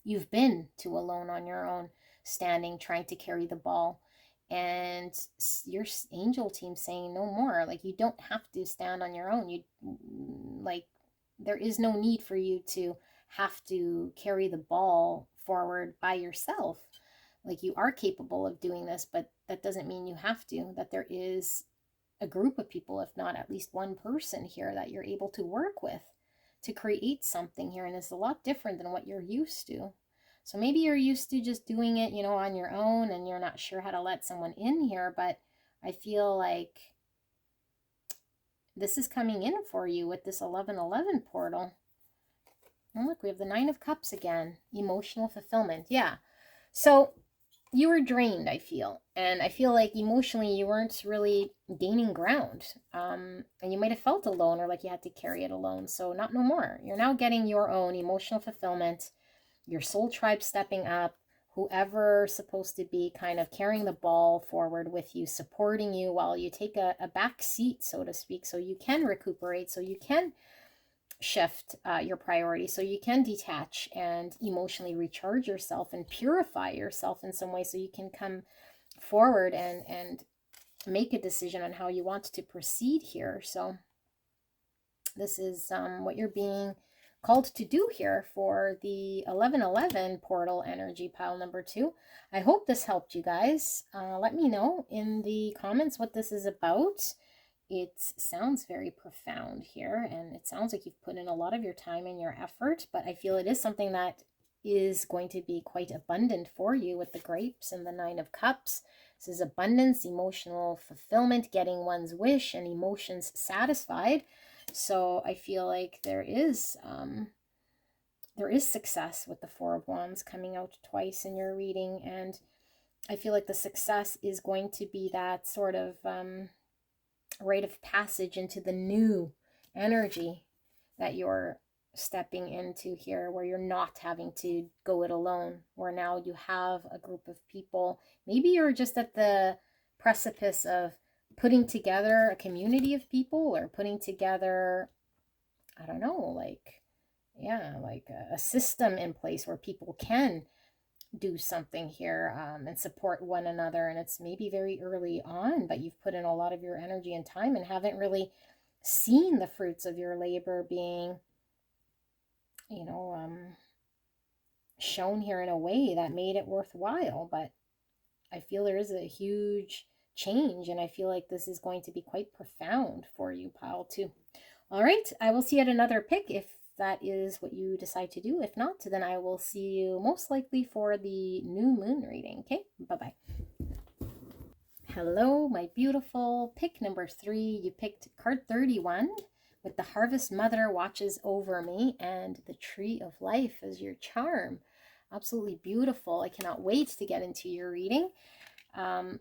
Speaker 1: you've been too alone on your own, standing, trying to carry the ball. And your angel team saying no more. Like, you don't have to stand on your own. There is no need for you to have to carry the ball forward by yourself. Like, you are capable of doing this, but that doesn't mean you have to. That there is a group of people, if not at least one person here, that you're able to work with to create something here. And it's a lot different than what you're used to. So maybe you're used to just doing it, you know, on your own, and you're not sure how to let someone in here. But I feel like this is coming in for you with this 1111 portal. And look, we have the Nine of Cups again. Emotional fulfillment. Yeah. So you were drained, I feel. And I feel like emotionally you weren't really gaining ground. And you might have felt alone, or like you had to carry it alone. So not no more. You're now getting your own emotional fulfillment. Your soul tribe stepping up. Whoever's supposed to be kind of carrying the ball forward with you, supporting you while you take a back seat, so to speak, so you can recuperate, so you can shift your priorities, so you can detach and emotionally recharge yourself and purify yourself in some way, so you can come forward and make a decision on how you want to proceed here. So this is what you're being called to do here for the 1111 portal energy pile number 2. I hope this helped you guys. Let me know in the comments what this is about. It sounds very profound here, and it sounds like you've put in a lot of your time and your effort, but I feel it is something that is going to be quite abundant for you with the grapes and the Nine of Cups. This is abundance, emotional fulfillment, getting one's wish and emotions satisfied. So I feel like there is success with the Four of Wands coming out twice in your reading, and I feel like the success is going to be that sort of rite of passage into the new energy that you're stepping into here, where you're not having to go it alone, where now you have a group of people. Maybe you're just at the precipice of putting together a community of people, or putting together, I don't know, like, yeah, like a system in place where people can do something here and support one another. And it's maybe very early on, but you've put in a lot of your energy and time and haven't really seen the fruits of your labor being, you know, shown here in a way that made it worthwhile. But I feel there is a huge change, and I feel like this is going to be quite profound for you, pile 2. All right, I will see you at another pick if that is what you decide to do. If not, then I will see you most likely for the new moon reading. Okay, bye-bye. Hello, my beautiful. Pick number 3. You picked card 31 with the Harvest Mother watches over me and the Tree of Life as your charm. Absolutely beautiful. I cannot wait to get into your reading.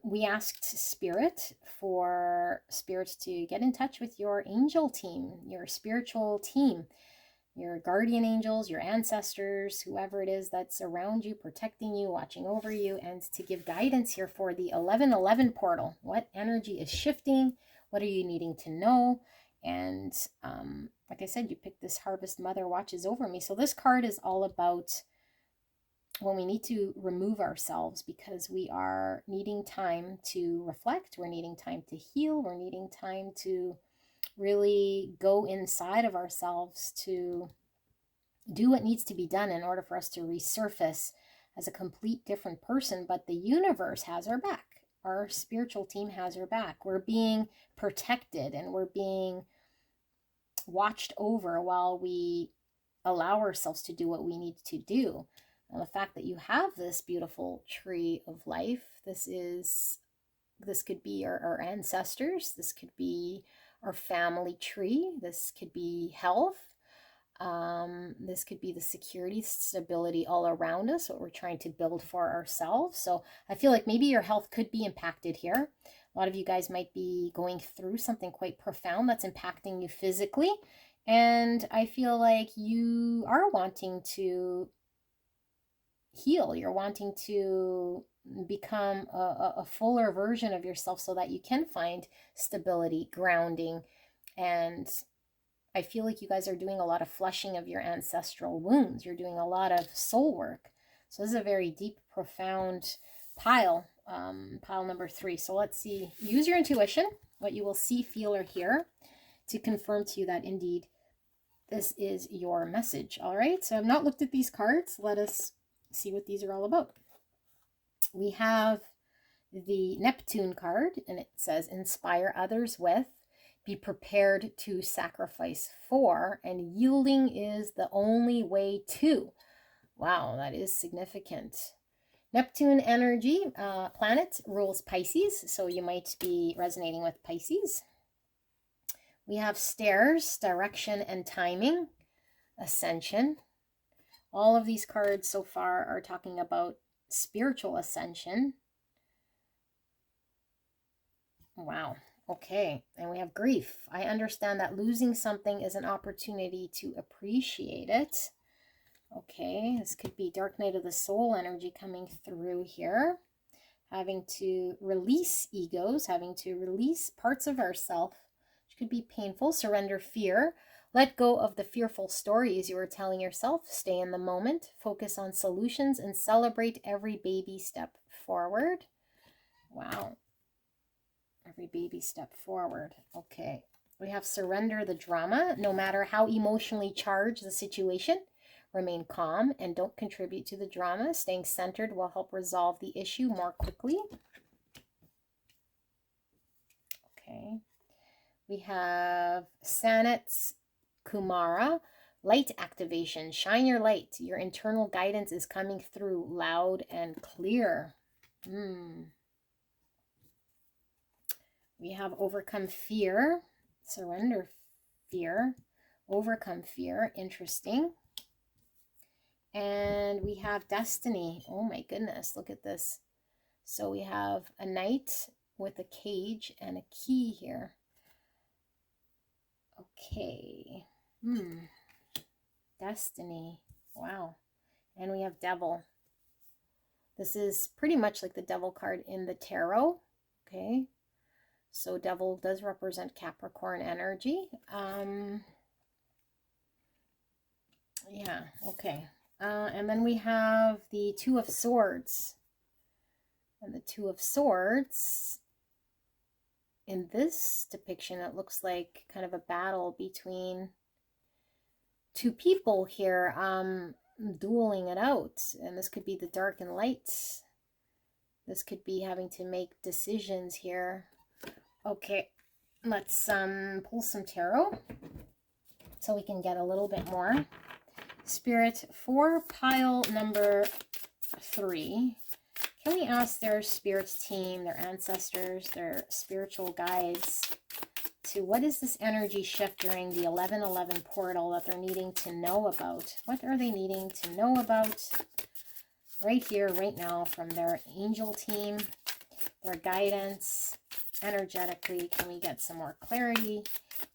Speaker 1: We asked Spirit to get in touch with your angel team, your spiritual team, your guardian angels, your ancestors, whoever it is that's around you, protecting you, watching over you, and to give guidance here for the 1111 portal. What energy is shifting? What are you needing to know? And like I said, you picked this Harvest Mother watches over me. So this card is all about when we need to remove ourselves because we are needing time to reflect, we're needing time to heal, we're needing time to really go inside of ourselves to do what needs to be done in order for us to resurface as a complete different person. But the universe has our back. Our spiritual team has our back. We're being protected and we're being watched over while we allow ourselves to do what we need to do. And the fact that you have this beautiful tree of life, this could be our ancestors, this could be our family tree, this could be health, this could be the security, stability all around us, what we're trying to build for ourselves. So I feel like maybe your health could be impacted here. A lot of you guys might be going through something quite profound that's impacting you physically. And I feel like you are wanting to heal. You're wanting to become a fuller version of yourself so that you can find stability, grounding. And I feel like you guys are doing a lot of flushing of your ancestral wounds. You're doing a lot of soul work. So this is a very deep, profound pile, pile number 3. So let's see. Use your intuition, what you will see, feel, or hear to confirm to you that indeed this is your message. All right. So I've not looked at these cards. Let us see what these are all about. We have the Neptune card, and it says inspire others with, be prepared to sacrifice for, and yielding is the only way to. Wow, that is significant. Neptune energy planet rules Pisces, so you might be resonating with Pisces. We have stairs, direction and timing, ascension. All of these cards so far are talking about spiritual ascension. Wow. Okay. And we have grief. I understand that losing something is an opportunity to appreciate it. Okay. This could be dark night of the soul energy coming through here. Having to release egos, having to release parts of ourself, which could be painful. Surrender fear. Let go of the fearful stories you are telling yourself. Stay in the moment. Focus on solutions and celebrate every baby step forward. Wow. Every baby step forward. Okay. We have surrender the drama. No matter how emotionally charged the situation, remain calm and don't contribute to the drama. Staying centered will help resolve the issue more quickly. Okay. We have Sanat's Kumara, light activation. Shine your light. Your internal guidance is coming through loud and clear. We have overcome fear, surrender fear, overcome fear. Interesting. And we have destiny. Oh my goodness, look at this. So we have a knight with a cage and a key here. Okay. Destiny. Wow. And we have devil. This is pretty much like the devil card in the tarot. Okay. So devil does represent Capricorn energy. Yeah, okay. And then we have the Two of Swords. And the Two of Swords, in this depiction, it looks like kind of a battle between two people here, dueling it out. And this could be the dark and light. This could be having to make decisions here. Okay, let's pull some tarot so we can get a little bit more. Spirit, for pile number 3, can we ask their spirits team, their ancestors, their spiritual guides, to what is this energy shift during the 1111 portal that they're needing to know about? What are they needing to know about right here, right now, from their angel team, their guidance, energetically? Can we get some more clarity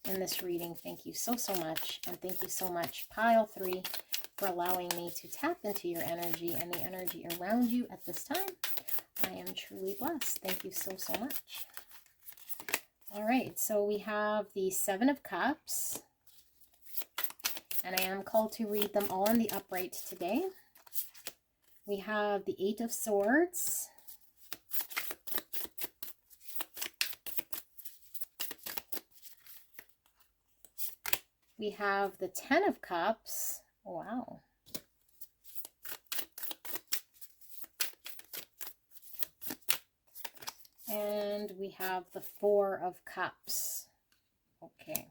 Speaker 1: in this reading? Thank you so, so much. And thank you so much, pile 3, for allowing me to tap into your energy and the energy around you at this time. I am truly blessed. Thank you so, so much. All right, so we have the 7 of Cups, and I am called to read them all in the upright today. We have the 8 of Swords, we have the 10 of Cups. Wow. And we have the 4 of Cups. Okay.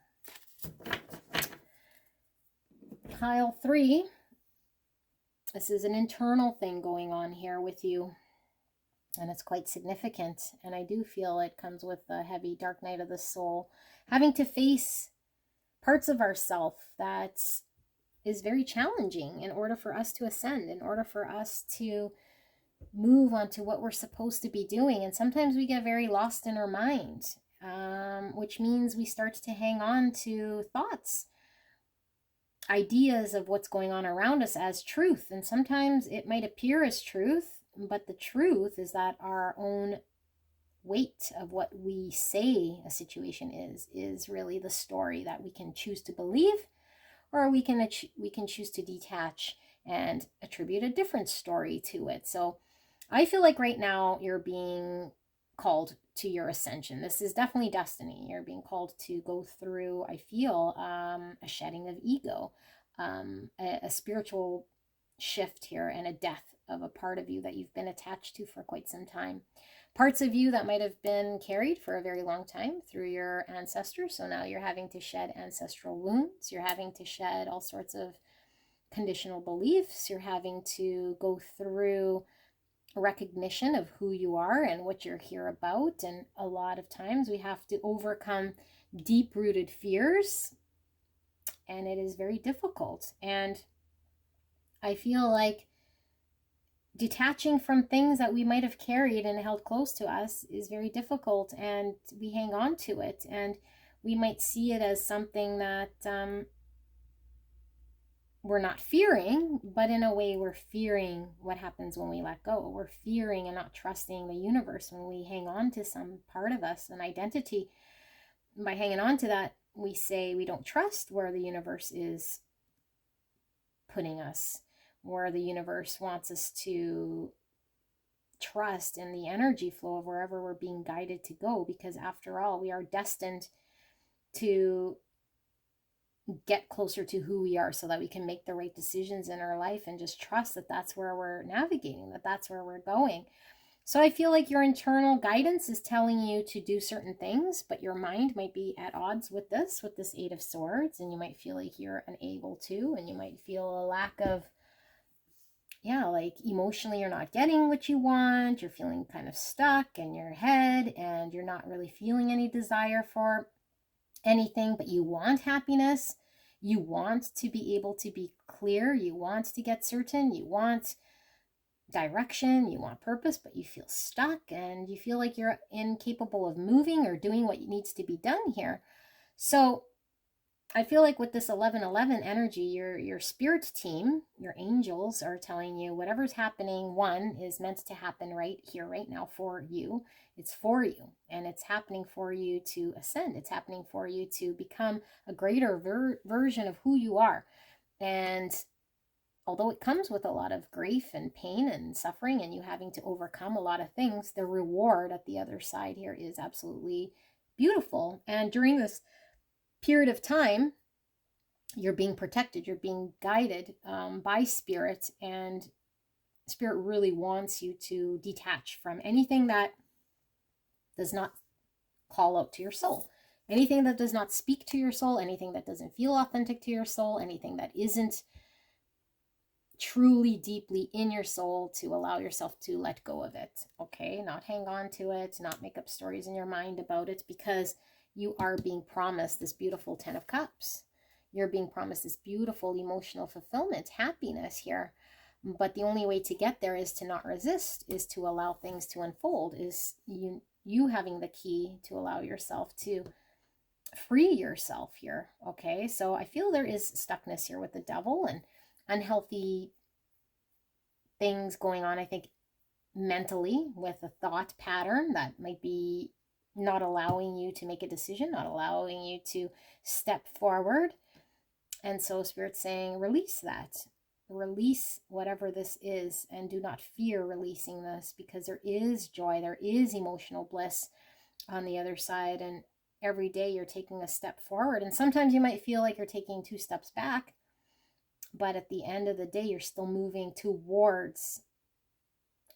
Speaker 1: Pile 3. This is an internal thing going on here with you. And it's quite significant. And I do feel it comes with a heavy dark night of the soul. Having to face parts of ourself that is very challenging in order for us to ascend, in order for us to move on to what we're supposed to be doing. And sometimes we get very lost in our mind, which means we start to hang on to thoughts, ideas of what's going on around us as truth. And sometimes it might appear as truth, but the truth is that our own weight of what we say a situation is really the story that we can choose to believe, or we can choose to detach and attribute a different story to it. So I feel like right now you're being called to your ascension. This is definitely destiny. You're being called to go through, I feel, a shedding of ego, a spiritual shift here, and a death of a part of you that you've been attached to for quite some time. Parts of you that might have been carried for a very long time through your ancestors. So now you're having to shed ancestral wounds. You're having to shed all sorts of conditional beliefs. You're having to go through recognition of who you are and what you're here about. And a lot of times we have to overcome deep-rooted fears. And it is very difficult. And I feel like detaching from things that we might have carried and held close to us is very difficult, and we hang on to it, and we might see it as something that we're not fearing, but in a way we're fearing what happens when we let go. We're fearing and not trusting the universe when we hang on to some part of us, an identity. By hanging on to that, we say we don't trust where the universe is putting us, where the universe wants us to trust in the energy flow of wherever we're being guided to go, because after all, we are destined to get closer to who we are so that we can make the right decisions in our life and just trust that that's where we're navigating, that that's where we're going. So I feel like your internal guidance is telling you to do certain things, but your mind might be at odds with this 8 of Swords, and you might feel like you're unable to, and you might feel a lack of, like emotionally you're not getting what you want. You're feeling kind of stuck in your head, and you're not really feeling any desire for anything, but you want happiness. You want to be able to be clear. You want to get certain. You want direction. You want purpose, but you feel stuck, and you feel like you're incapable of moving or doing what needs to be done here. So I feel like with this 1111 energy, your spirit team, your angels are telling you whatever's happening, one, is meant to happen right here, right now for you. It's for you, and it's happening for you to ascend. It's happening for you to become a greater version of who you are. And although it comes with a lot of grief and pain and suffering and you having to overcome a lot of things, the reward at the other side here is absolutely beautiful. And during this period of time, you're being protected, you're being guided by spirit, and spirit really wants you to detach from anything that does not call out to your soul. Anything that does not speak to your soul, anything that doesn't feel authentic to your soul, anything that isn't truly deeply in your soul, to allow yourself to let go of it. Okay, not hang on to it, not make up stories in your mind about it, because you are being promised this beautiful 10 of Cups. You're being promised this beautiful emotional fulfillment, happiness here. But the only way to get there is to not resist, is to allow things to unfold, is you having the key to allow yourself to free yourself here. Okay, so I feel there is stuckness here with the Devil and unhealthy things going on, I think, mentally, with a thought pattern that might be not allowing you to make a decision, not allowing you to step forward. And so Spirit's saying, release that. Release whatever this is, and do not fear releasing this, because there is joy, there is emotional bliss on the other side. And every day you're taking a step forward. And sometimes you might feel like you're taking 2 steps back, but at the end of the day, you're still moving towards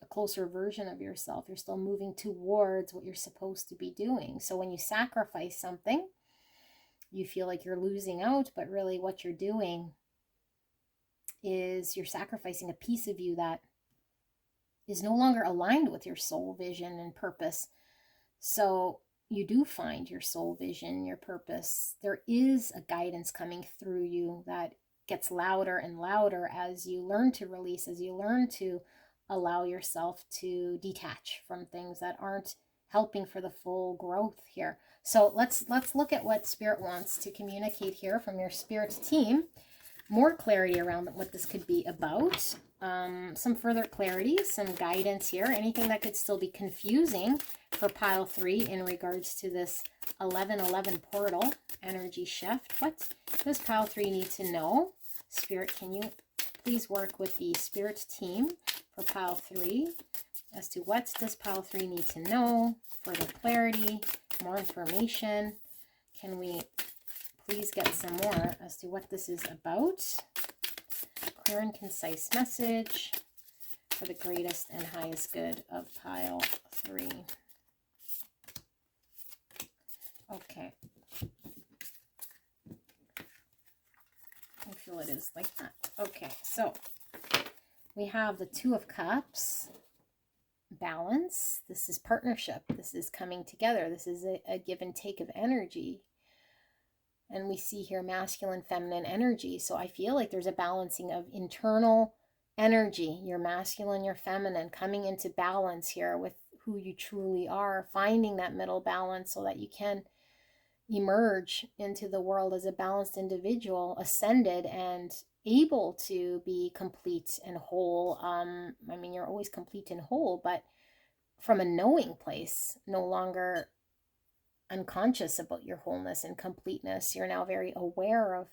Speaker 1: a closer version of yourself. You're still moving towards what you're supposed to be doing. So when you sacrifice something, you feel like you're losing out, but really what you're doing is you're sacrificing a piece of you that is no longer aligned with your soul vision and purpose. So you do find your soul vision, your purpose. There is a guidance coming through you that gets louder and louder as you learn to release, as you learn to allow yourself to detach from things that aren't helping for the full growth here. So let's look at what Spirit wants to communicate here from your Spirit team. More clarity around what this could be about. Some further clarity, some guidance here. Anything that could still be confusing for pile 3 in regards to this 1111 portal energy shift. What does pile 3 need to know? Spirit, can you please work with the Spirit team for pile 3 as to what does pile 3 need to know? Further clarity, more information. Can we please get some more as to what this is about? Clear and concise message for the greatest and highest good of pile 3. Okay. I feel it is like that. Okay, so we have the 2 of Cups, balance. This is partnership. This is coming together. This is a give and take of energy. And we see here masculine, feminine energy. So I feel like there's a balancing of internal energy, your masculine, your feminine, coming into balance here with who you truly are, finding that middle balance so that you can emerge into the world as a balanced individual, ascended and able to be complete and whole. I mean, you're always complete and whole, but from a knowing place, no longer unconscious about your wholeness and completeness. You're now very aware of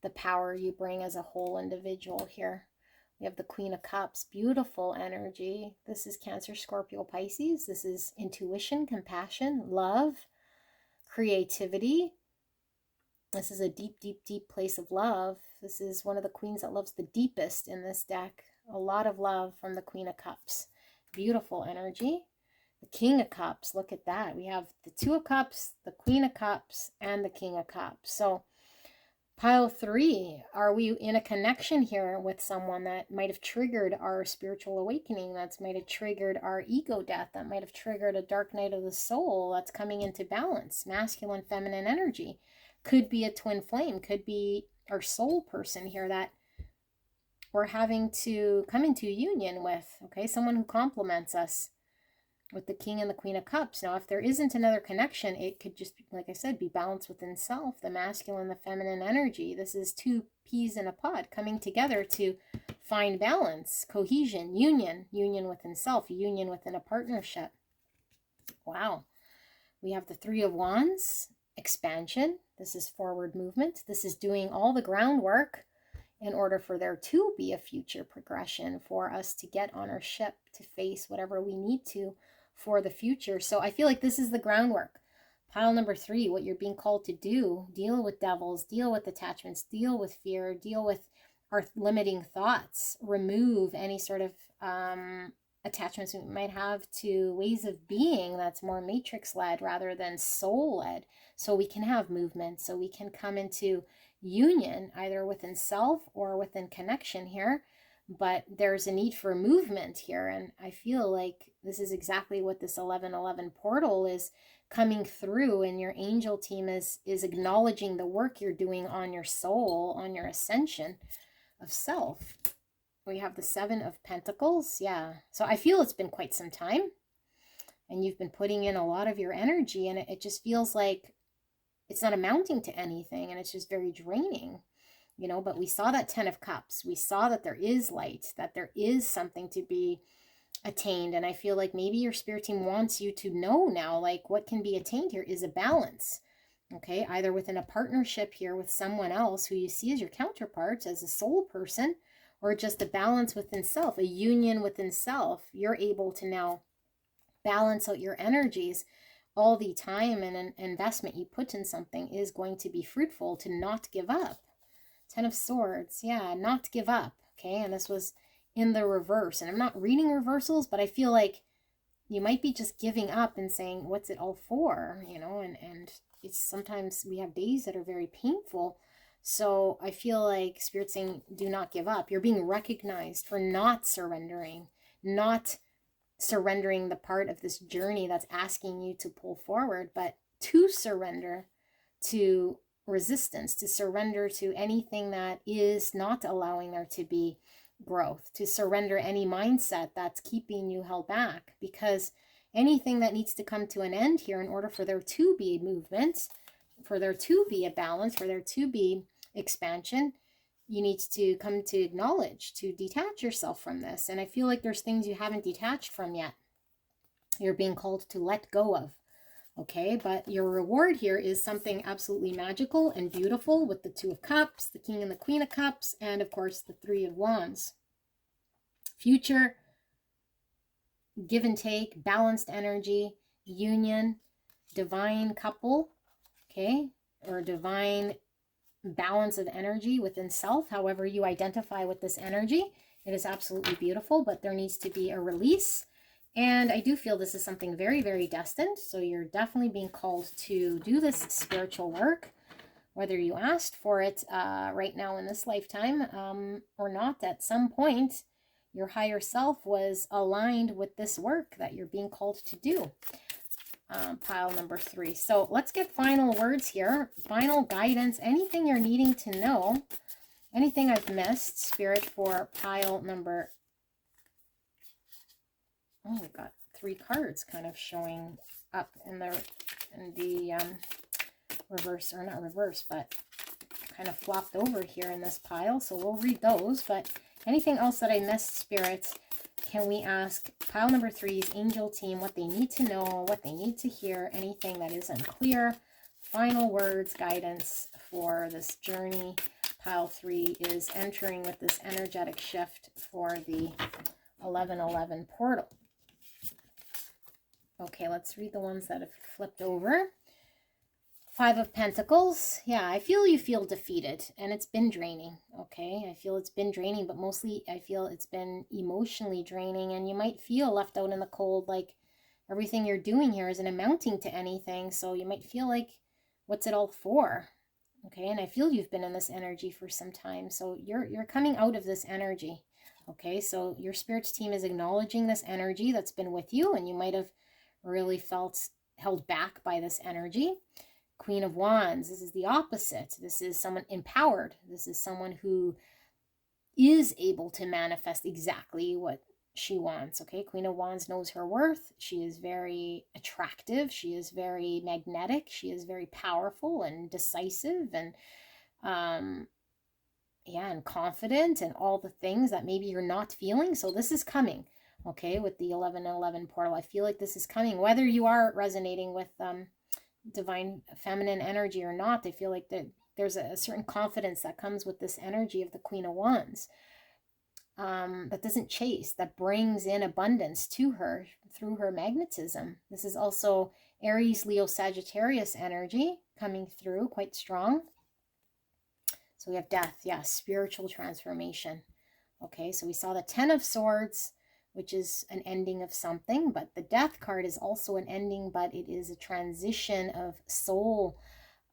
Speaker 1: the power you bring as a whole individual here. We have the Queen of Cups, beautiful energy. This is Cancer, Scorpio, Pisces. This is intuition, compassion, love, creativity. This is a deep, deep, deep place of love. This is one of the queens that loves the deepest in this deck. A lot of love from the Queen of Cups. Beautiful energy. The King of Cups, look at that. We have the 2 of Cups, the Queen of Cups, and the King of Cups. So pile 3, are we in a connection here with someone that might have triggered our spiritual awakening, that might have triggered our ego death, that might have triggered a dark night of the soul that's coming into balance? Masculine, feminine energy. Could be a twin flame, could be our soul person here that we're having to come into union with, okay? Someone who complements us with the King and the Queen of Cups. Now, if there isn't another connection, it could just, like I said, be balanced within self, the masculine, the feminine energy. This is 2 peas in a pod coming together to find balance, cohesion, union within self, union within a partnership. Wow. We have the 3 of Wands, expansion. This is forward movement. This is doing all the groundwork in order for there to be a future progression, for us to get on our ship to face whatever we need to for the future. So I feel like this is the groundwork. Pile number 3, what you're being called to do: deal with devils, deal with attachments, deal with fear, deal with our limiting thoughts, remove any sort of attachments we might have to ways of being that's more matrix led rather than soul led, so we can have movement, so we can come into union either within self or within connection here. But there's a need for movement here, and I feel like this is exactly what this 1111 portal is coming through, and your angel team is acknowledging the work you're doing on your soul, on your ascension of self. We have the 7 of Pentacles. Yeah, so I feel it's been quite some time, and you've been putting in a lot of your energy, and it just feels like it's not amounting to anything, and it's just very draining, you know. But we saw that 10 of Cups. We saw that there is light, that there is something to be attained. And I feel like maybe your spirit team wants you to know now, like, what can be attained here is a balance. Okay, either within a partnership here with someone else who you see as your counterpart, as a soul person, or just a balance within self, a union within self. You're able to now balance out your energies. All the time and an investment you put in something is going to be fruitful, to not give up. 10 of Swords, yeah, not give up. Okay, and this was in the reverse, and I'm not reading reversals, but I feel like you might be just giving up and saying, what's it all for, you know. And it's sometimes we have days that are very painful. So I feel like Spirit's saying, do not give up. You're being recognized for not surrendering, not surrendering the part of this journey that's asking you to pull forward, but to surrender to resistance, to surrender to anything that is not allowing there to be growth, to surrender any mindset that's keeping you held back. Because anything that needs to come to an end here in order for there to be movement, for there to be a balance, for there to be expansion, you need to come to acknowledge, to detach yourself from this. And I feel like there's things you haven't detached from yet. You're being called to let go of. Okay, but your reward here is something absolutely magical and beautiful with the 2 of Cups, the King and the Queen of Cups, and of course the 3 of Wands. Future, give and take, balanced energy, union, divine couple, okay, or divine balance of energy within self, however you identify with this energy. It is absolutely beautiful, but there needs to be a release. And I do feel this is something very, very destined. So you're definitely being called to do this spiritual work, whether you asked for it right now in this lifetime or not. At some point, your higher self was aligned with this work that you're being called to do. Pile number 3. So let's get final words here, final guidance, anything you're needing to know, anything I've missed, Spirit, for pile number. Oh, we've got 3 cards kind of showing up in the reverse, or not reverse, but kind of flopped over here in this pile. So we'll read those. But anything else that I missed, Spirit, can we ask pile number 3's angel team what they need to know, what they need to hear, anything that is unclear, final words, guidance for this journey. Pile 3 is entering with this energetic shift for the 1111 portal. Okay, let's read the ones that have flipped over. 5 of Pentacles. Yeah, I feel you feel defeated, and it's been draining, okay? I feel it's been draining, but mostly I feel it's been emotionally draining, and you might feel left out in the cold, like everything you're doing here isn't amounting to anything, so you might feel like, what's it all for? Okay, and I feel you've been in this energy for some time, so you're coming out of this energy, okay? So your spirit's team is acknowledging this energy that's been with you, and you might have really felt held back by this energy. Queen of Wands, this is the opposite. This is someone empowered. This is someone who is able to manifest exactly what she wants, okay? Queen of Wands knows her worth. She is very attractive. She is very magnetic. She is very powerful and decisive and, yeah, and confident and all the things that maybe you're not feeling. So this is coming, okay, with the 1111 portal. I feel like this is coming, whether you are resonating with divine feminine energy or not. I feel like that there's a certain confidence that comes with this energy of the Queen of Wands, that doesn't chase, that brings in abundance to her through her magnetism. This is also Aries, Leo, Sagittarius energy coming through quite strong. So we have death, yes, spiritual transformation. Okay, so we saw the Ten of Swords, which is an ending of something, but the Death card is also an ending, but it is a transition of soul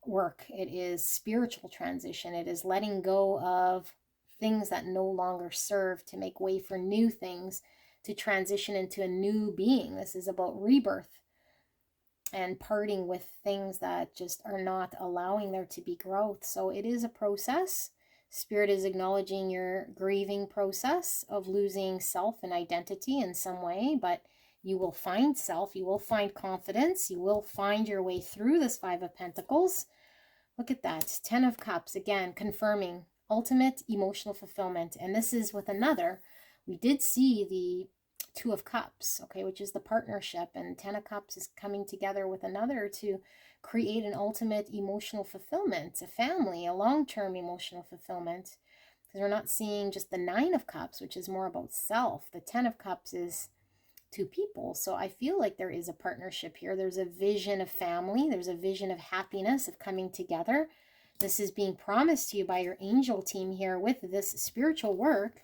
Speaker 1: work. It is spiritual transition. It is letting go of things that no longer serve to make way for new things, to transition into a new being. This is about rebirth and parting with things that just are not allowing there to be growth. So it is a process. Spirit is acknowledging your grieving process of losing self and identity in some way, but you will find self, you will find confidence, you will find your way through this Five of Pentacles. Look at that, Ten of Cups, again, confirming ultimate emotional fulfillment. And this is with another. We did see the Two of Cups, okay, which is the partnership, and Ten of Cups is coming together with another to create an ultimate emotional fulfillment, a family, a long-term emotional fulfillment. Because we're not seeing just the Nine of Cups, which is more about self. The Ten of Cups is two people. So I feel like there is a partnership here. There's a vision of family. There's a vision of happiness, of coming together. This is being promised to you by your angel team here with this spiritual work.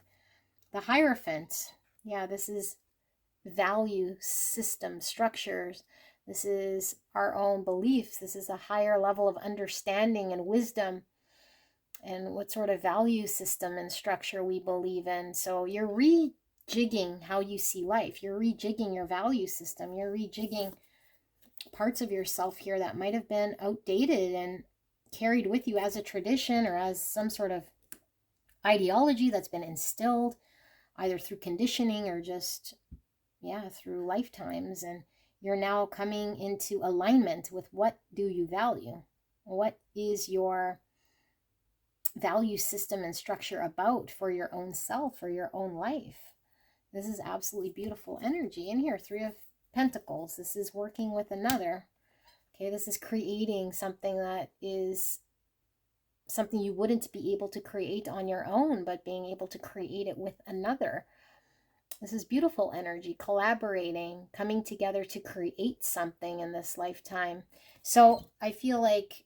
Speaker 1: The Hierophant. Yeah, this is value system structures. This is our own beliefs. This is a higher level of understanding and wisdom and what sort of value system and structure we believe in. So you're rejigging how you see life. You're rejigging your value system. You're rejigging parts of yourself here that might have been outdated and carried with you as a tradition or as some sort of ideology that's been instilled either through conditioning or just, yeah, through lifetimes. And you're now coming into alignment with what do you value? What is your value system and structure about for your own self, for your own life? This is absolutely beautiful energy. In here, Three of Pentacles. This is working with another. Okay, this is creating something that is something you wouldn't be able to create on your own, but being able to create it with another. This is beautiful energy, collaborating, coming together to create something in this lifetime. So I feel like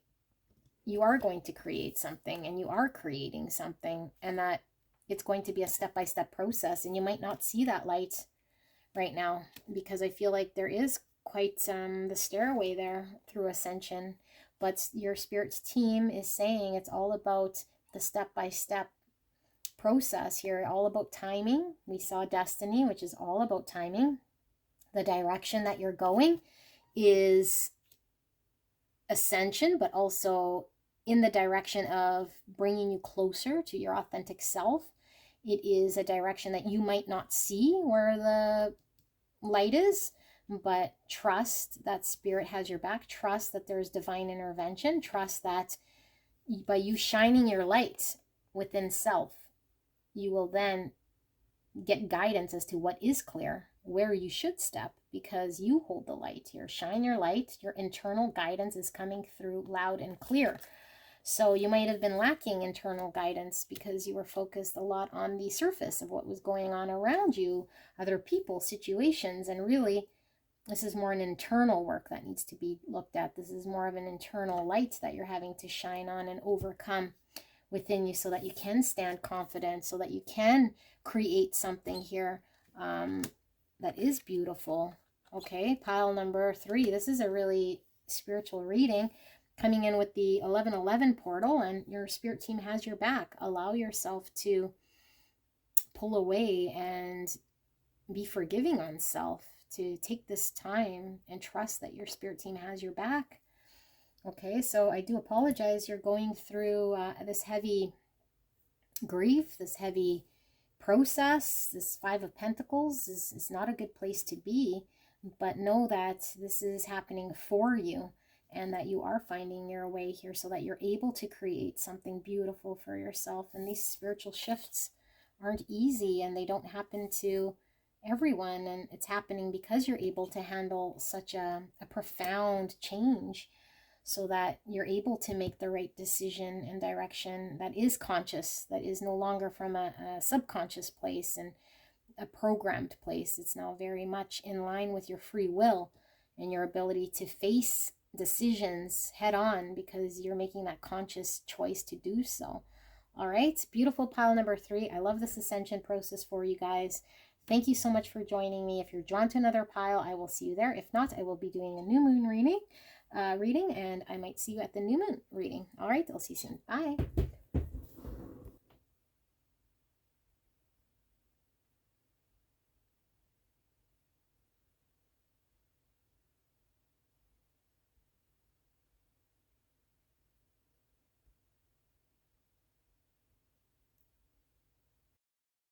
Speaker 1: you are going to create something and you are creating something, and that it's going to be a step-by-step process, and you might not see that light right now because I feel like there is quite the stairway there through ascension, but your spirit's team is saying it's all about the step-by-step process here, all about timing. We saw destiny, which is all about timing. The direction that you're going is ascension, but also in the direction of bringing you closer to your authentic self. It is a direction that you might not see where the light is, but trust that spirit has your back. Trust that there's divine intervention. Trust that by you shining your light within self, you will then get guidance as to what is clear, where you should step, because you hold the light here. Shine your light. Your internal guidance is coming through loud and clear. So you might have been lacking internal guidance because you were focused a lot on the surface of what was going on around you, other people, situations, and really this is more an internal work that needs to be looked at. This is more of an internal light that you're having to shine on and overcome within you so that you can stand confident, so that you can create something here that is beautiful. Okay, pile number 3. This is a really spiritual reading, coming in with the 1111 portal, and your spirit team has your back. Allow yourself to pull away and be forgiving on self, to take this time and trust that your spirit team has your back. Okay, so I do apologize. You're going through this heavy grief, this heavy process. This Five of Pentacles is not a good place to be, but know that this is happening for you and that you are finding your way here so that you're able to create something beautiful for yourself. And these spiritual shifts aren't easy, and they don't happen to everyone, and it's happening because you're able to handle such a profound change. so that you're able to make the right decision and direction that is conscious, that is no longer from a subconscious place and a programmed place. It's now very much in line with your free will and your ability to face decisions head on because you're making that conscious choice to do so. All right, beautiful pile number 3. I love this ascension process for you guys. Thank you so much for joining me. If you're drawn to another pile, I will see you there. If not, I will be doing a new moon reading, and I might see you at the new moon reading. All right, I'll see you soon. Bye.